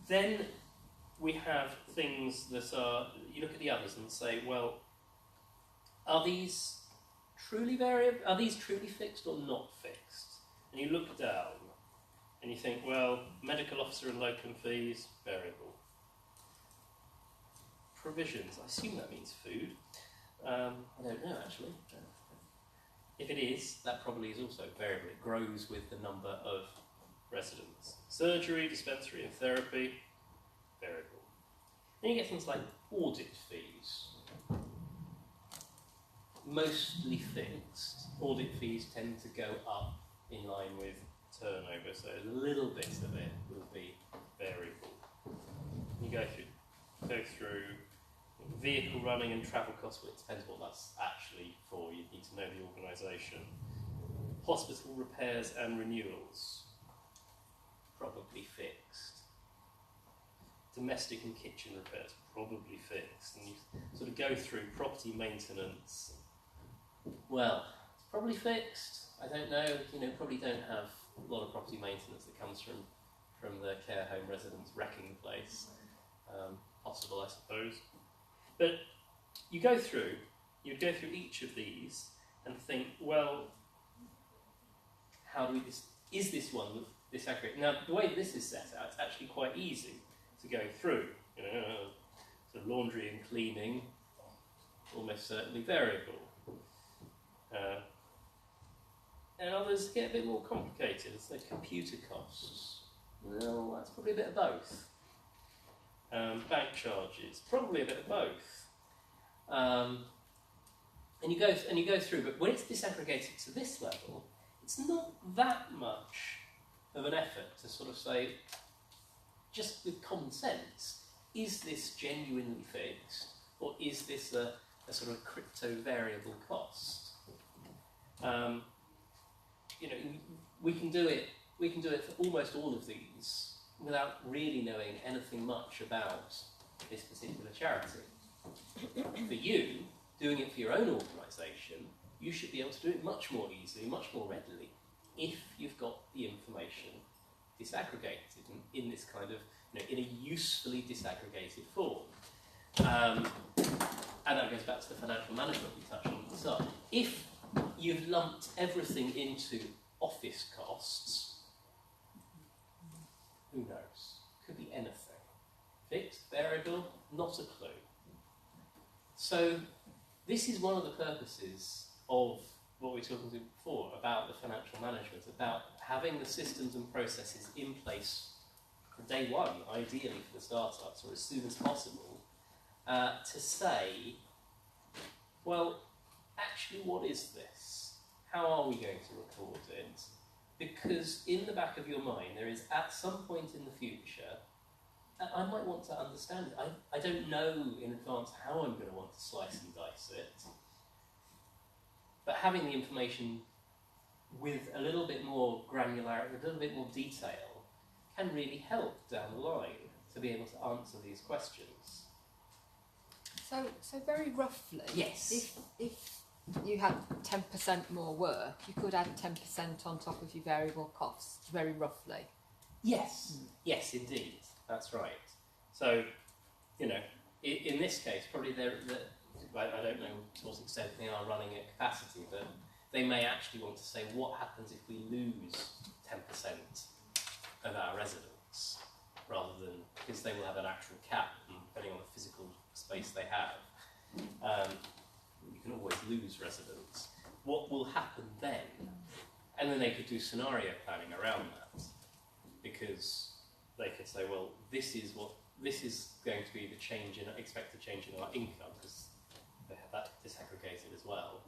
Then we have things that are, you look at the others and say, well, are these truly variable? Are these truly fixed or not fixed? And you look down and you think, well, medical officer and locum fees, variable. Provisions, I assume that means food. I don't know actually. If it is, that probably is also variable. It grows with the number of residents. Surgery, dispensary and therapy, variable. Then you get things like audit fees. Mostly fixed. Audit fees tend to go up in line with turnover, so a little bit of it will be variable. You go through vehicle running and travel costs, but it depends what that's actually for. You need to know the organisation. Hospital repairs and renewals, probably fixed. Domestic and kitchen repairs, probably fixed. And you sort of go through property maintenance. Well, it's probably fixed. I don't know. Probably don't have a lot of property maintenance that comes from the care home residents wrecking the place. Possible, I suppose. But you'd go through each of these and think, well, how do we is this one disaggregate? Now, the way this is set out, it's actually quite easy to go through. So laundry and cleaning, almost certainly variable. And others get a bit more complicated. So computer costs, Well, that's probably a bit of both. Bank charges, probably a bit of both. And you go through, but when it's disaggregated to this level, it's not that much of an effort to sort of say, just with common sense, is this genuinely fixed, or is this a sort of crypto variable cost? We can do it for almost all of these without really knowing anything much about this particular charity. For you, doing it for your own organisation, you should be able to do it much more easily, much more readily, if you've got the information disaggregated in this kind of, in a usefully disaggregated form. And that goes back to the financial management we touched on at the start. If you've lumped everything into office costs, who knows? Could be anything. Fixed, variable, not a clue. So this is one of the purposes of what we were talking about before, about the financial management, about having the systems and processes in place from day one, ideally for the startups, or as soon as possible, to say, well, actually, what is this? How are we going to record it? Because in the back of your mind, there is, at some point in the future, I might want to understand it. I don't know in advance how I'm going to want to slice and dice it. But having the information with a little bit more granularity, a little bit more detail, can really help down the line to be able to answer these questions. So very roughly, Yes. if you had 10% more work, you could add 10% on top of your variable costs, very roughly. Yes. Yes, indeed. That's right. So, in this case, probably I don't know to what extent they are running at capacity, but they may actually want to say, what happens if we lose 10% of our residents, rather than, because they will have an actual cap, depending on the physical space they have. You can always lose residents. What will happen then? And then they could do scenario planning around that, because they could say, well, this is going to be the expected change in our income, because they have that disaggregated as well,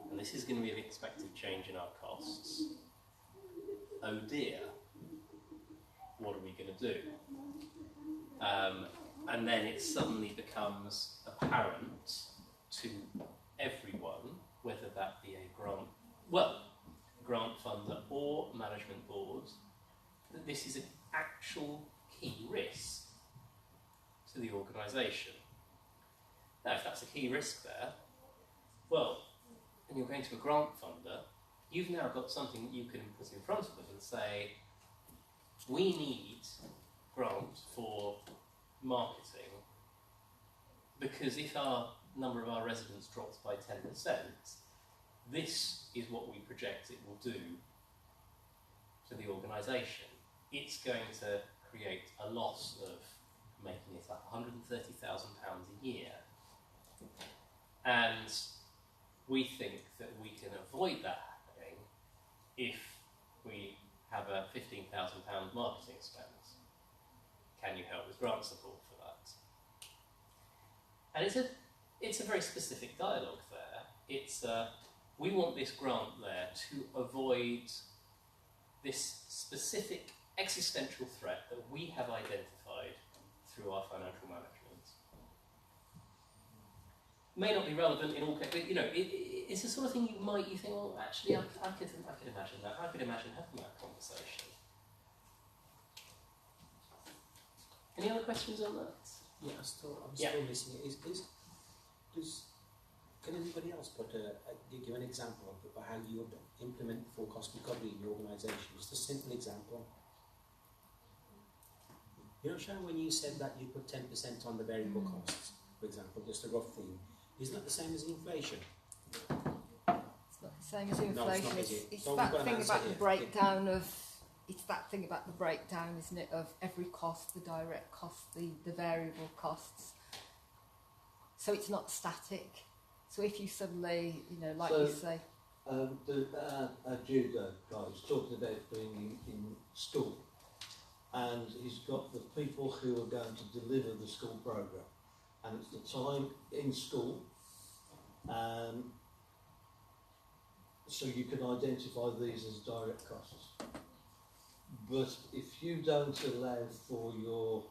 and this is going to be the expected change in our costs. Oh dear, what are we going to do? And then it suddenly becomes apparent to everyone, whether that be a grant funder or management board, that this is an actual key risk to the organisation. Now, if that's a key risk there, well, and you're going to a grant funder, you've now got something that you can put in front of them and say, we need grant for marketing, because if our number of our residents drops by 10%, this is what we project it will do to the organisation. It's going to create a loss of making it up £130,000 a year. And we think that we can avoid that happening if we have a £15,000 marketing expense. Can you help with grant support for that? And it's a very specific dialogue there. It's we want this grant there to avoid this specific existential threat that we have identified through our financial management. May not be relevant in all cases, but it's the sort of thing you think, well, actually, I could imagine that. I could imagine having that conversation. Any other questions on that? Yeah, I'm still listening. Can anybody else give an example of how you would implement full cost recovery in your organisation? Just a simple example. Sharon, when you said that you put 10% on the variable costs, for example, just a rough thing, isn't that the same as inflation? It's not the same as inflation. No, it's not, is it? It's So that we've got an thing answer about the here. breakdown of. It's that thing about the breakdown, isn't it, of every cost, the direct costs, the variable costs. So it's not static. So if you suddenly, like So- you say, Jude guy was talking about being in school, and he's got the people who are going to deliver the school programme, and it's the time in school, so you can identify these as direct costs. But if you don't allow for your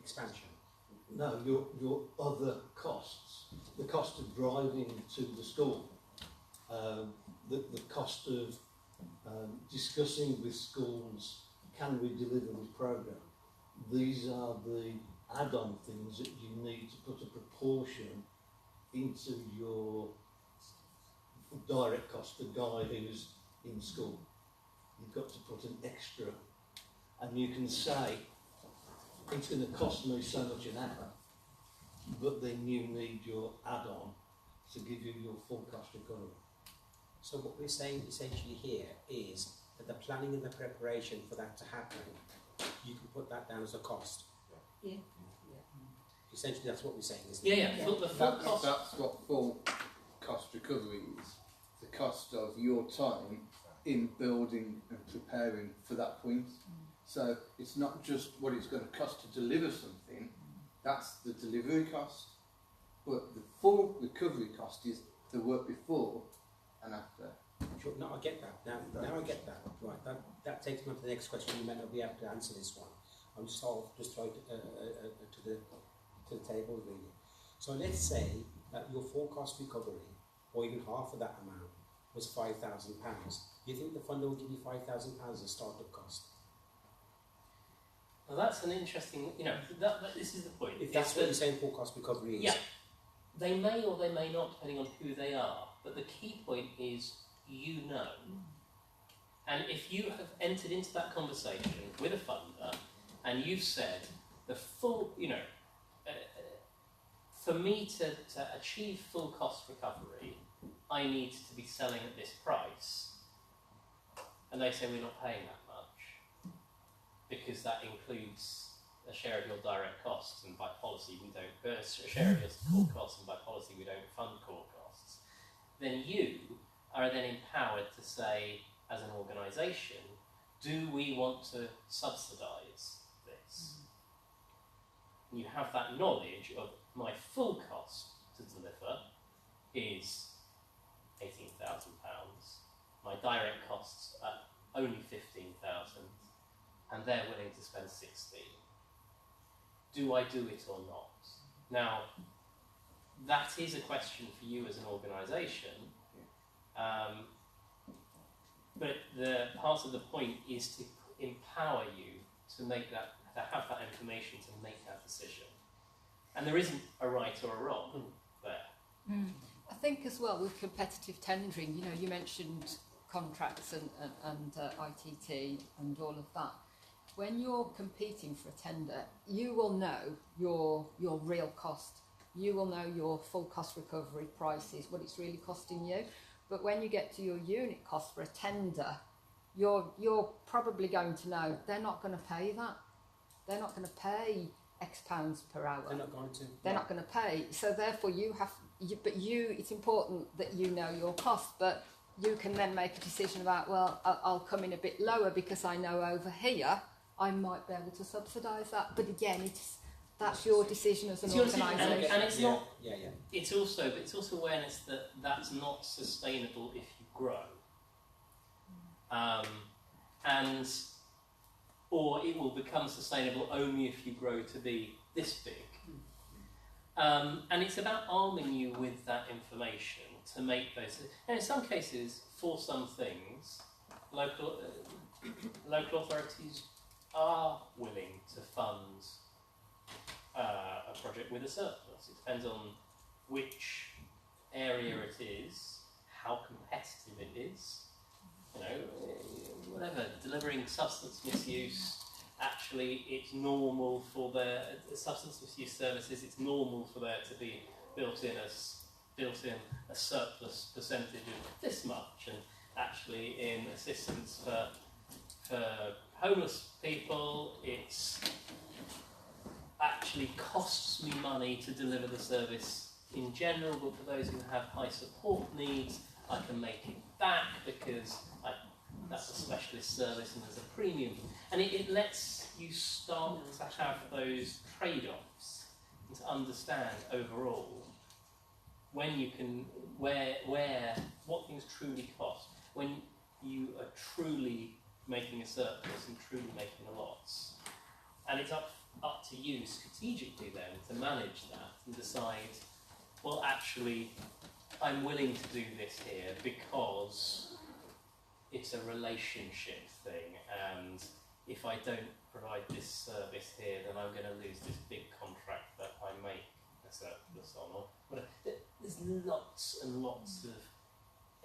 Expansion. no, your other costs, the cost of driving to the school, the cost of discussing with schools, can we deliver this programme? These are the add-on things that you need to put a proportion into your direct cost. The guy who's in school, you've got to put an extra, and you can say, it's going to cost me so much an hour, but then you need your add-on to give you your full cost recovery. So what we're saying essentially here is that the planning and the preparation for that to happen, you can put that down as a cost. Yeah. Essentially, that's what we're saying, isn't Yeah, it? yeah. The full cost. That's what full cost recovery is. The cost of your time in building and preparing for that point. So it's not just what it's going to cost to deliver something, that's the delivery cost, but the full recovery cost is the work before and after. Sure. No, I get that. Now I get that. Right. That takes me on to the next question. You may not be able to answer this one. I'm just throw it to the table really. So let's say that your full cost recovery, or even half of that amount, was £5,000. Do you think the funder will give you £5,000 as startup cost? Well, that's an interesting. This is the point. If that's what you're saying, full cost recovery is. Yeah, they may or they may not, depending on who they are. But the key point is, you know. And if you have entered into that conversation with a funder and you've said the full, for me to achieve full cost recovery, I need to be selling at this price, and they say we're not paying that much because that includes a share of your direct costs, and by policy we don't, a share of your core costs, and by policy we don't fund core costs, then you are then empowered to say, as an organisation, do we want to subsidise this? You have that knowledge of my full cost to deliver is £18,000. My direct costs are only £15,000, and they're willing to spend £16,000. Do I do it or not? Now, that is a question for you as an organisation. But the part of the point is to empower you to make that, to have that information to make that decision. And there isn't a right or a wrong there. I think as well with competitive tendering, you mentioned contracts and ITT and all of that. When you're competing for a tender, you will know your real cost. You will know your full cost recovery prices, what it's really costing you. But when you get to your unit cost for a tender, you're probably going to know they're not going to pay that. They're not going to pay X pounds per hour. They're not going to. They're not going to pay. So therefore, it's important that you know your cost, but you can then make a decision about, well, I'll come in a bit lower because I know over here I might be able to subsidise that. But again, that's your decision as an organisation. And it's not. Yeah. It's also awareness that that's not sustainable if you grow, or it will become sustainable only if you grow to be this big. And it's about arming you with that information to make those. And in some cases, for some things, local authorities are willing to fund a project with a surplus. It depends on which area it is, how competitive it is. Whatever, delivering substance misuse, actually it's normal for the substance misuse services, it's normal for there to be built in a surplus percentage of this much, and actually in assistance for homeless people, it's actually costs me money to deliver the service in general, but for those who have high support needs, I can make it back because that's a specialist service and there's a premium. And it lets you start to have those trade-offs and to understand overall when you can, what things truly cost. When you are truly making a surplus and truly making a loss. And it's up to you strategically then to manage that and decide, well, actually, I'm willing to do this here because it's a relationship thing, and if I don't provide this service here, then I'm going to lose this big contract that I make a surplus on. Or whatever. There's lots and lots of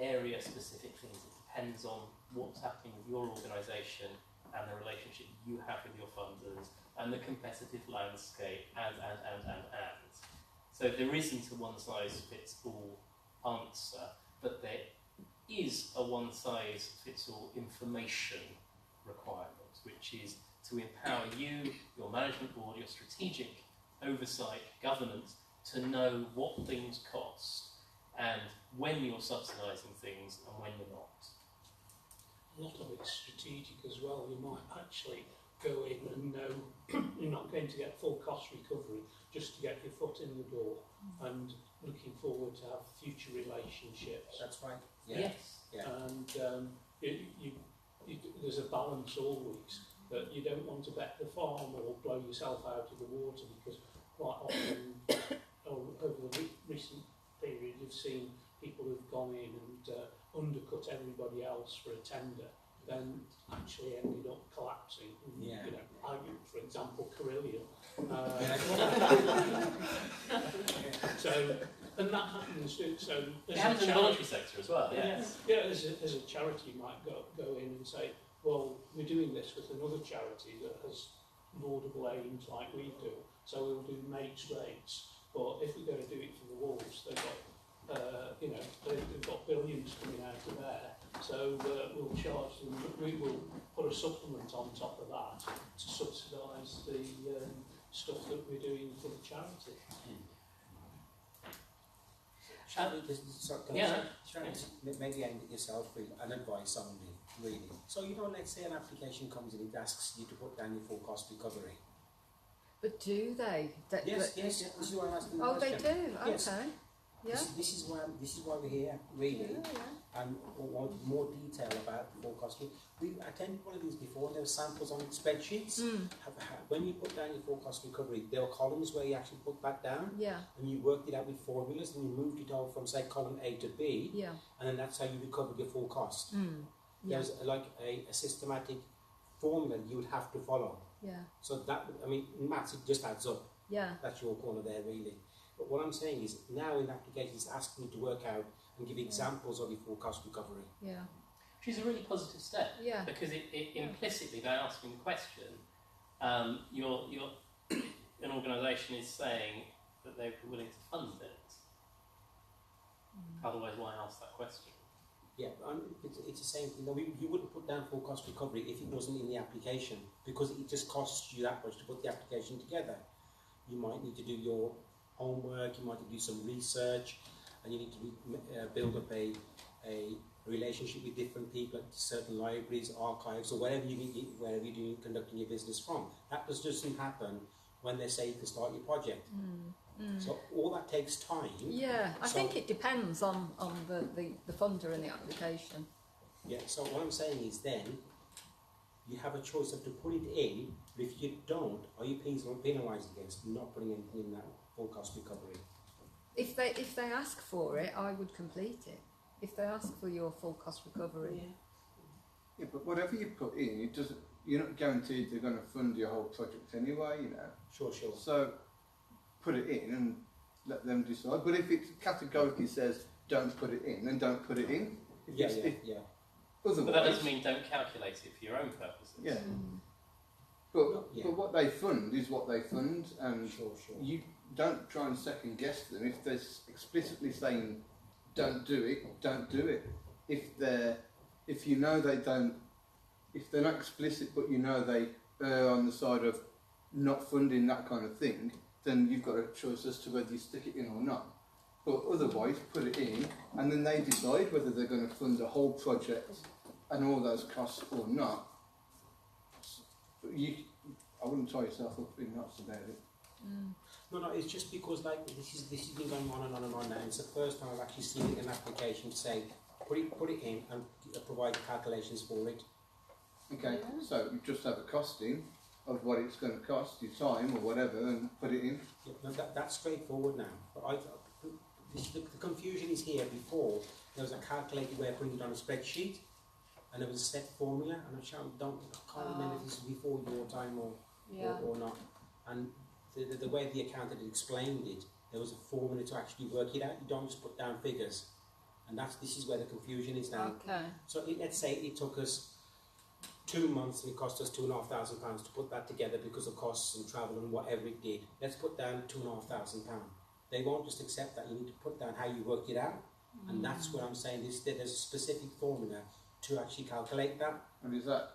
area-specific things. It depends on what's happening with your organisation and the relationship you have with your funders and the competitive landscape and. So there isn't a one-size-fits-all answer, but there is a one-size-fits-all information requirement, which is to empower you, your management board, your strategic oversight, governance, to know what things cost and when you're subsidising things and when you're not. A lot of it's strategic as well. You might actually go in and know you're not going to get full cost recovery just to get your foot in the door and looking forward to have future relationships. That's right. Yeah. Yes. Yeah. And there's a balance always that you don't want to bet the farm or blow yourself out of the water, because quite often over the recent period you've seen people who've gone in and undercut everybody else for a tender, then actually ended up collapsing. And, Yeah. you know, for example, Carillion. So, and that happens. So It happens in the voluntary sector as well, yes. yeah, as a charity, you might go in and say, well, we're doing this with another charity that has laudable aims like we do, so we'll do mates rates. But if we're going to do it for the Wolves, they've got, they've got billions coming out of there. So we'll charge them. We will put a supplement on top of that to subsidise the stuff that we're doing for the charity. Shall we just, maybe aim at yourself really, and advise somebody really. So let's say an application comes in, it asks you to put down your full cost recovery. But do they? Yes. This is why I'm asking the Oh, question. they do. Yes. Okay. Yeah. This is why we're here, really. Yeah. And want more detail about the full cost. We attended one of these before, and there were samples on spreadsheets. When you put down your full cost recovery, there were columns where you actually put that down, Yeah. and you worked it out with formulas, and you moved it all from, say, column A to B, Yeah. and then that's how you recovered your full cost. Yeah. There's like a systematic formula you would have to follow. Yeah. So that, maths, it just adds up. Yeah. That's your corner there, really. But what I'm saying is, now in applications, asking you to work out and give examples of your full cost recovery. Yeah. Which is a really positive step. Yeah. Because it implicitly, by asking the question, you're an organisation is saying that they'd be willing to fund it. Otherwise, why ask that question? Yeah, it's the same thing. You wouldn't put down full cost recovery if it wasn't in the application, because it just costs you that much to put the application together. You might need to do your homework, you might need to do some research, and you need to build up a relationship with different people at certain libraries, archives, or wherever you're conducting your business from. That just doesn't happen when they say you can start your project. So all that takes time. Yeah, I think it depends on the funder and the application. Yeah, so what I'm saying is then you have a choice of to put it in, but if you don't, are you penalised against not putting anything in that full cost recovery? If they ask for it, I would complete it. If they ask for your full cost recovery. Yeah, but whatever you put in, you're not guaranteed they're going to fund your whole project anyway, Sure. So put it in and let them decide. But if it categorically says don't put it in, then don't put it in. Yeah. Otherwise, But that doesn't mean don't calculate it for your own purposes. Yeah. But what they fund is what they fund, and Sure. you don't try and second guess them. If they're explicitly saying don't do it, don't do it. If they're not explicit, but they err on the side of not funding that kind of thing, then you've got a choice as to whether you stick it in or not. But otherwise, put it in, and then they decide whether they're going to fund the whole project and all those costs or not, I wouldn't tie yourself up in knots about it. No, it's just because like this has been going on and on and on now. It's the first time I've actually seen it in an application to say put it in and provide calculations for it. Okay, so you just have a costing of what it's going to cost, your time or whatever, and put it in. Yeah, no, that's straightforward now. But the confusion is here. Before there was a calculated way of putting it on a spreadsheet, and there was a set formula. And I can't remember if this was before your time or not. And the way the accountant had explained it, there was a formula to actually work it out. You don't just put down figures, and this is where the confusion is now. Okay. So let's say it took us 2 months and it cost us £2,500 to put that together because of costs and travel and whatever it did. Let's put down £2,500. They won't just accept that. You need to put down how you worked it out, and that's what I'm saying. There's a specific formula to actually calculate that. And is that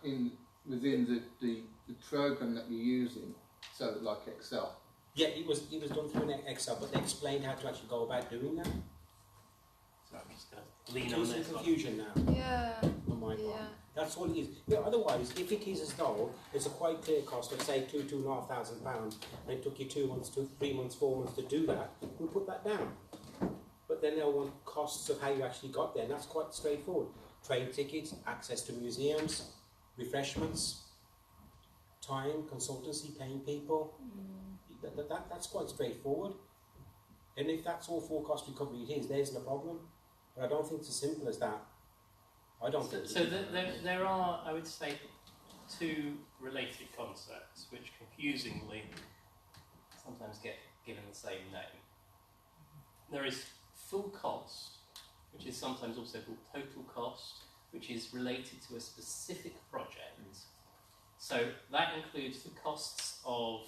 within the program that you're using? So like Excel. Yeah, it was done through an Excel, but they explained how to actually go about doing that. So I'm just going to lean on There's this some one. confusion now Yeah. on my part. Yeah. That's all it is. Yeah, otherwise, if it is as though it's a quite clear cost of say £2,500, and it took you 2 months, 3 months, 4 months to do that, we'll put that down. But then they'll want costs of how you actually got there, and that's quite straightforward. Train tickets, access to museums, refreshments, time, consultancy, paying people. That's quite straightforward. And if that's all full cost recovery it is, there's no problem. But I don't think it's as simple as that. I don't think So there are, I would say, two related concepts which confusingly sometimes get given the same name. There is full cost, which is sometimes also called total cost, which is related to a specific project. So that includes the costs of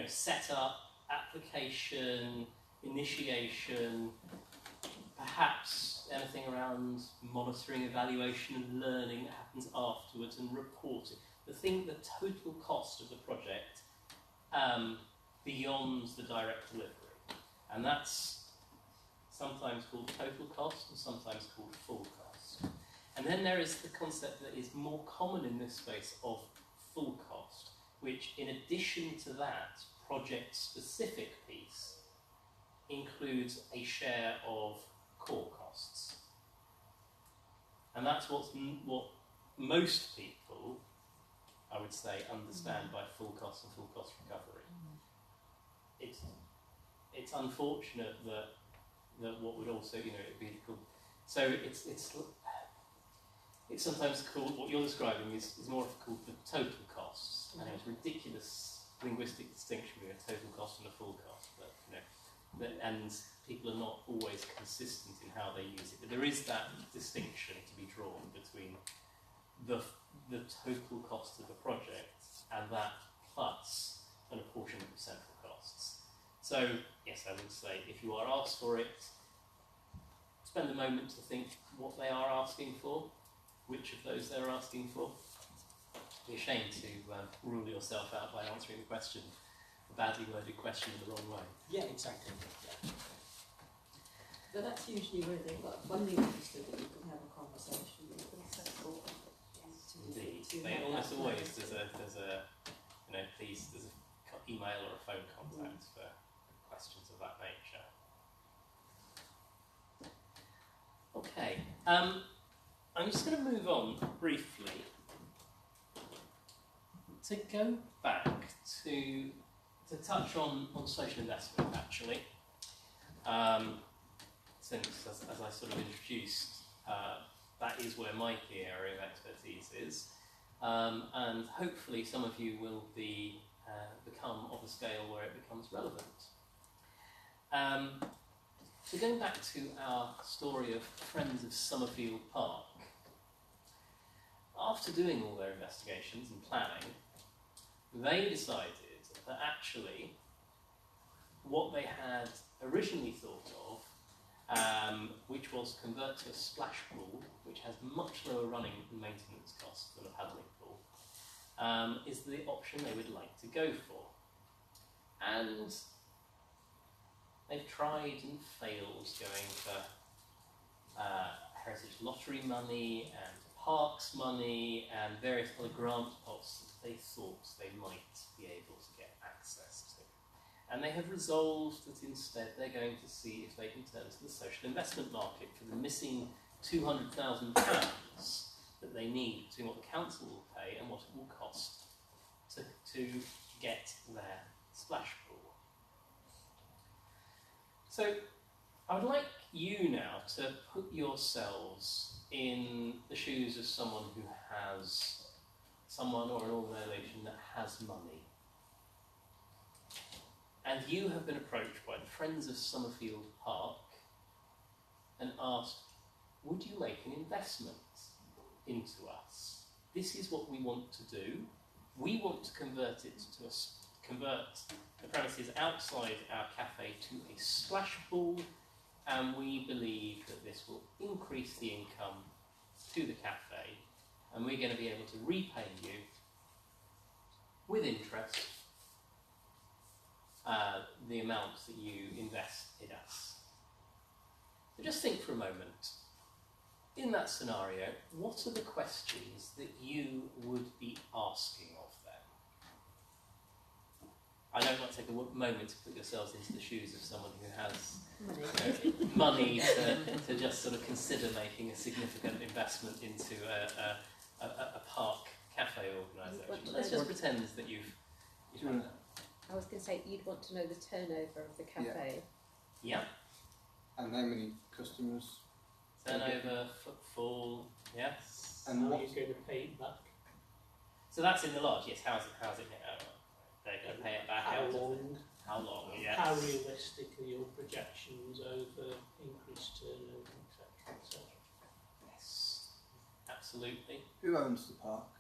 setup, application, initiation, perhaps anything around monitoring, evaluation and learning that happens afterwards, and reporting. The total cost of the project beyond the direct delivery. And that's sometimes called total cost and sometimes called full cost. And then there is the concept that is more common in this space of full cost, which in addition to that project-specific piece includes a share of core costs. And that's what most people, I would say, understand by full cost and full cost recovery. It's unfortunate that what would also, it'd be called, so it's sometimes called, what you're describing is more called the total costs, and it's a ridiculous linguistic distinction between a total cost and a full cost, and people are not always consistent in how they use it. But there is that distinction to be drawn between the total cost of the project and that plus an apportionment of central costs. So yes, I would say if you are asked for it, spend a moment to think what they are asking for, which of those they're asking for. Be ashamed to rule yourself out by answering the question, a badly worded question in the wrong way. Yeah, exactly. But that's usually where they've got funding register that you can have a conversation with. Indeed, they almost always there's a please there's a email or a phone contact for questions of that nature. Okay, I'm just going to move on briefly to go back to touch on social investment actually. Since, as I sort of introduced, that is where my key area of expertise is, and hopefully some of you will become of a scale where it becomes relevant. So going back to our story of Friends of Summerfield Park, after doing all their investigations and planning, they decided that actually what they had originally thought of, which was convert to a splash pool, which has much lower running and maintenance costs than a paddling pool, is the option they would like to go for. And they've tried and failed going for heritage lottery money and parks money and various other grant pots that they thought they might be able to get access to. And they have resolved that instead they're going to see if they can turn to the social investment market for the missing £200,000 that they need between what the council will pay and what it will cost to get their splash pool. So I would like you now to put yourselves in the shoes of someone who has, someone or an organisation that has money. And you have been approached by the Friends of Summerfield Park and asked, would you make an investment into us? This is what we want to do. We want to convert the premises outside our cafe to a splash pool, and we believe that this will increase the income to the cafe, and we're going to be able to repay you with interest the amount that you invest in us. So just think for a moment. In that scenario, what are the questions that you would be asking of them? I know it might take a moment to put yourselves into the shoes of someone who has money to just sort of consider making a significant investment into a park cafe organisation. But let's just pretend that you've done that. I was going to say, you'd want to know the turnover of the cafe. Yeah. And how many customers? Turnover, footfall, yes. And how are you going to pay it back? So that's in the lodge, yes. How's it they're going to pay it back How out? long? How long, yes. How realistic are your projections over increased turnover, etc., etc.? Yes, absolutely. Who owns the park?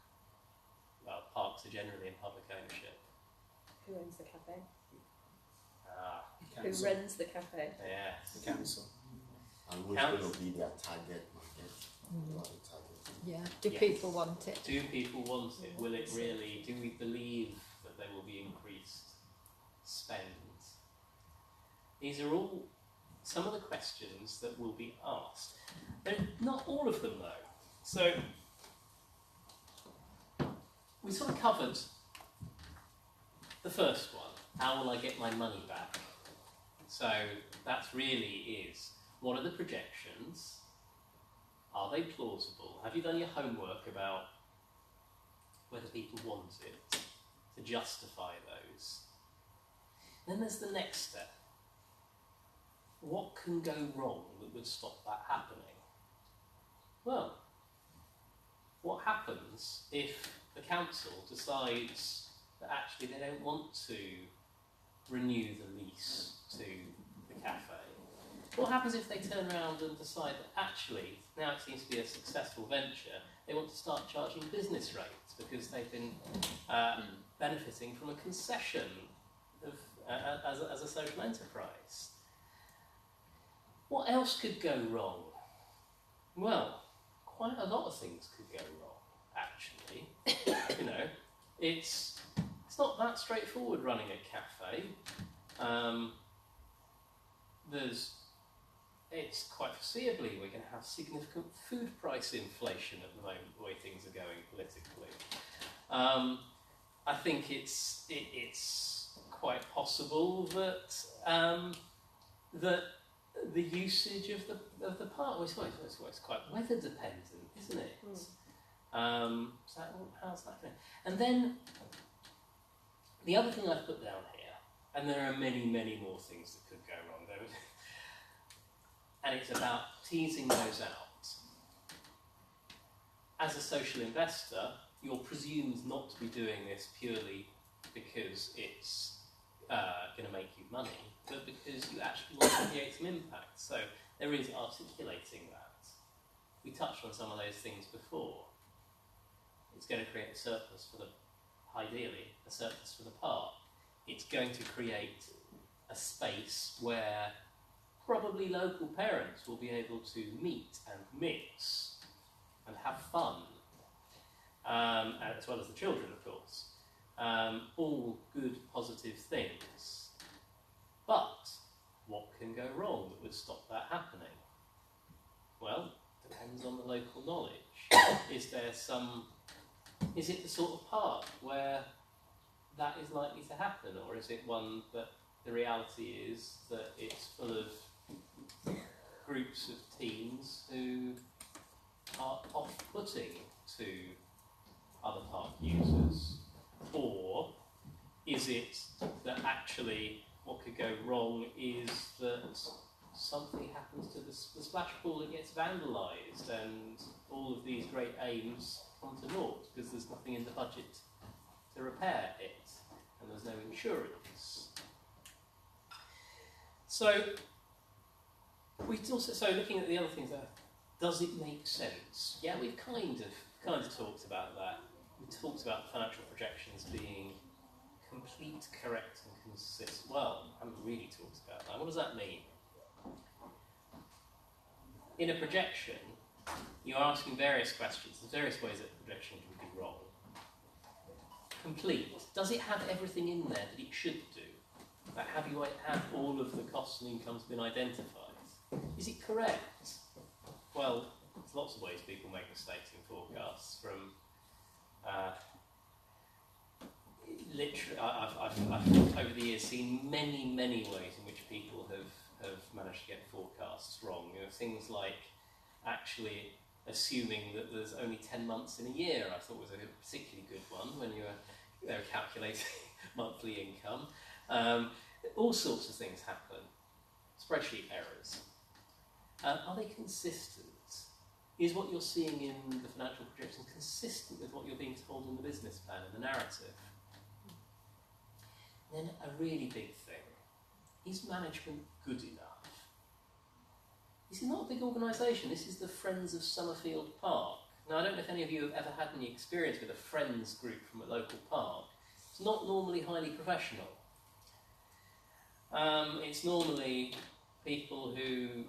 Well, parks are generally in public ownership. Who owns the cafe? Who Council. runs the cafe? Yes. The council. And who's Counts. going to be their target market? What the target? Yeah. Do Yes. people want it? Do people want it? Will it really? Do we believe that there will be increased spend? These are all some of the questions that will be asked. Not all of them, though. So we sort of covered the first one. How will I get my money back? So that really is, what are the projections? Are they plausible? Have you done your homework about whether people want it to justify those? Then there's the next step. What can go wrong that would stop that happening? Well, what happens if the council decides that actually they don't want to renew the lease to the cafe? What happens if they turn around and decide that actually, now it seems to be a successful venture, they want to start charging business rates because they've been benefiting from a concession of, as a social enterprise? What else could go wrong? Well, quite a lot of things could go wrong, actually. You know, it's not that straightforward running a cafe. It's quite foreseeably we're going to have significant food price inflation at the moment, the way things are going politically. I think it's quite possible that that the usage of the park it's quite weather dependent, isn't it? So how's that going? And then the other thing I've put down here, and there are many, many more things that could go wrong, though, and it's about teasing those out. As a social investor, you're presumed not to be doing this purely because it's going to make you money, but because you actually want to create some impact. So there is articulating that. We touched on some of those things before. It's going to create a surplus for ideally, a surplus for the park. It's going to create a space where probably local parents will be able to meet and mix and have fun, as well as the children, of course. All good, positive things. But what can go wrong that would stop that happening? Well, depends on the local knowledge. Is there some? Is it the sort of park where that is likely to happen, or is it one that the reality is that it's full of groups of teens who are off-putting to other park users? Or is it that actually what could go wrong is that something happens to the splash pool that gets vandalised and all of these great aims come to naught because there's nothing in the budget to repair it and there's no insurance. So looking at the other things, does it make sense? Yeah, we've kind of talked about that. We talked about financial projections being complete, correct, and consistent. Well, I haven't really talked about that. What does that mean? In a projection, you're asking various questions. There's various ways that a projection can be wrong. Complete. Does it have everything in there that it should do? Like, have all of the costs and incomes been identified? Is it correct? Well, there's lots of ways people make mistakes in forecasts. From literally, I've over the years seen many ways in which people have managed to get forecasts wrong. You know, things like actually assuming that there's only 10 months in a year. I thought was a particularly good one when they were calculating monthly income. All sorts of things happen. Spreadsheet errors. Are they consistent? Is what you're seeing in the financial projections consistent with what you're being told in the business plan and the narrative? Then a really big thing, is management good enough? This is not a big organisation, this is the Friends of Summerfield Park. Now I don't know if any of you have ever had any experience with a friends group from a local park. It's not normally highly professional. It's normally people who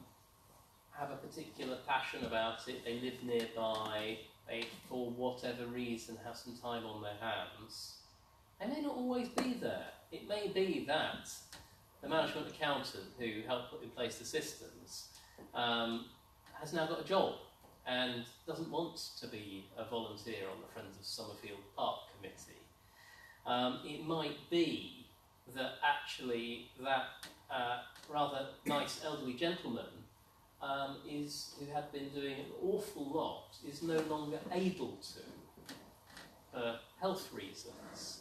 have a particular passion about it, they live nearby, they, for whatever reason, have some time on their hands. They may not always be there. It may be that the management accountant who helped put in place the systems has now got a job and doesn't want to be a volunteer on the Friends of Summerfield Park committee. It might be that actually that rather nice elderly gentleman who had been doing an awful lot is no longer able to for health reasons.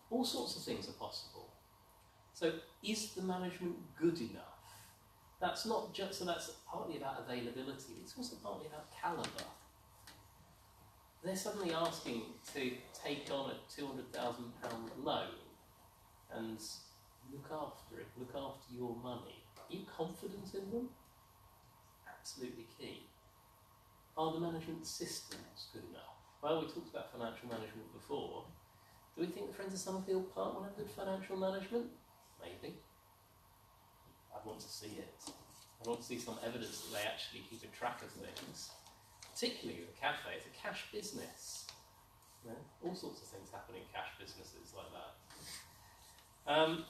All sorts of things are possible. So is the management good enough? That's not just, so that's partly about availability, it's also partly about calibre. They're suddenly asking to take on a £200,000 loan and look after it, look after your money. Are you confident in them? Absolutely key. Are the management systems good enough? Well, we talked about financial management before. Do we think the Friends of Summerfield Park will have good financial management? Maybe. I'd want to see it. I'd want to see some evidence that they actually keep a track of things. Particularly with a cafe, it's a cash business. You know, all sorts of things happen in cash businesses like that.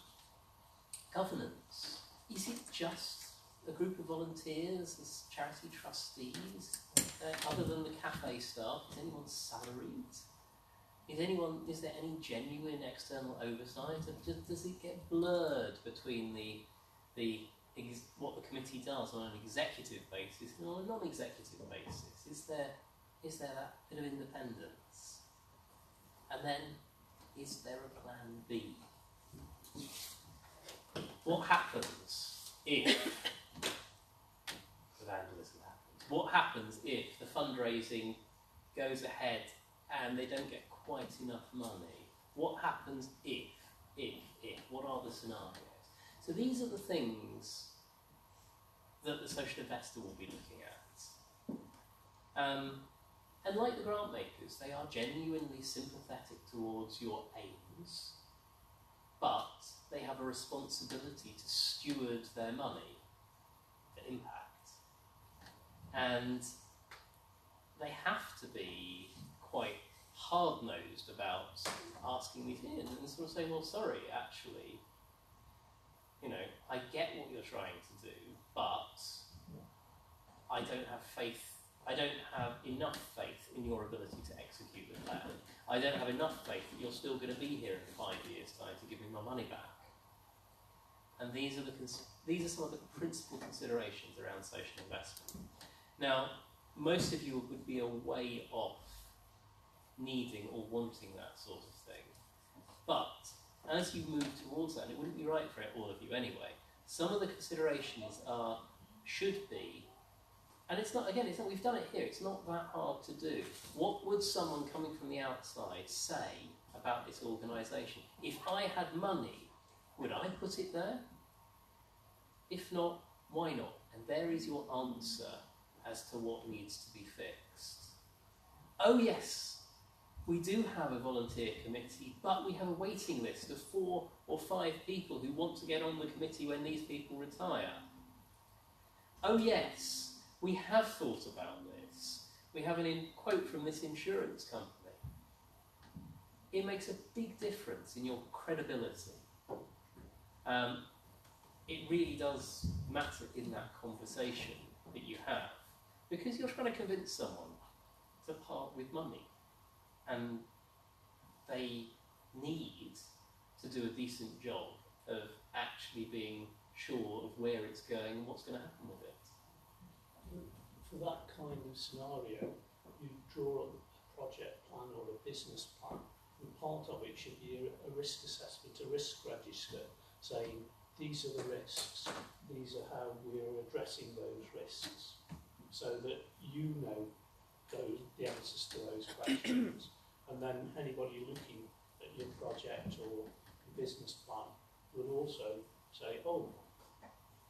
Governance. Is it just a group of volunteers as charity trustees? Other than the cafe staff, is anyone salaried? Is there any genuine external oversight? Does it get blurred between what the committee does on an executive basis and on a non-executive basis? Is there that bit of independence? And then, is there a plan B? What happens if the vandalism happens? What happens if the fundraising goes ahead and they don't get quite enough money? What happens if? What are the scenarios? So these are the things that the social investor will be looking at. And like the grant makers, they are genuinely sympathetic towards your aims, but they have a responsibility to steward their money for impact. And they have to be quite hard-nosed about asking these in and sort of saying, well, sorry, actually, you know, I get what you're trying to do, but I don't have faith I don't have enough faith in your ability to execute the plan. I don't have enough faith that you're still going to be here in 5 years' time to give me my money back. And these are some of the principal considerations around social investment. Now, most of you would be a way off needing or wanting that sort of thing. But as you move towards that, and it wouldn't be right for all of you anyway, some of the considerations should be, and it's not, we've done it here, it's not that hard to do. What would someone coming from the outside say about this organisation? If I had money, would I put it there? If not, why not? And there is your answer as to what needs to be fixed. Oh yes, we do have a volunteer committee, but we have a waiting list of 4 or 5 people who want to get on the committee when these people retire. Oh yes, we have thought about this. We have a quote from this insurance company. It makes a big difference in your credibility. It really does matter in that conversation that you have, because you're trying to convince someone to part with money, and they need to do a decent job of actually being sure of where it's going and what's going to happen with it. For that kind of scenario, you draw up a project plan or a business plan, and part of it should be a risk assessment, a risk register, saying these are the risks, these are how we're addressing those risks, so that you know the answers to those questions. And then anybody looking at your project or business plan will also say, oh,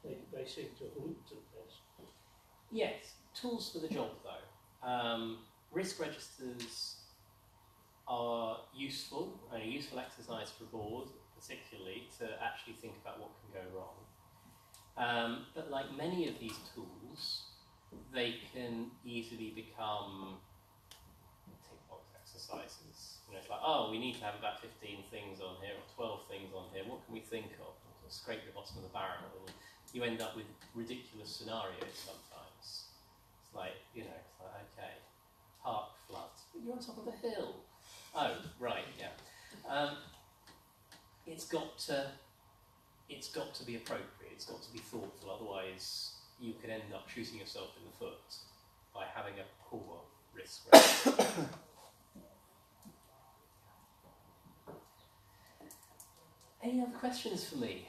they seem to have looked at this. Yes, tools for the job though. Risk registers are useful, and a useful exercise for a board, particularly to actually think about what can go wrong. But like many of these tools, they can easily become tick box exercises. You know, it's like, oh, we need to have about 15 things on here, or 12 things on here, what can we think of? Or scrape the bottom of the barrel, and you end up with ridiculous scenarios sometimes. It's like, okay, park floods, but you're on top of a hill. Oh, right, yeah. It's got to be appropriate, it's got to be thoughtful, otherwise you could end up shooting yourself in the foot by having a poor risk rate. Any other questions for me?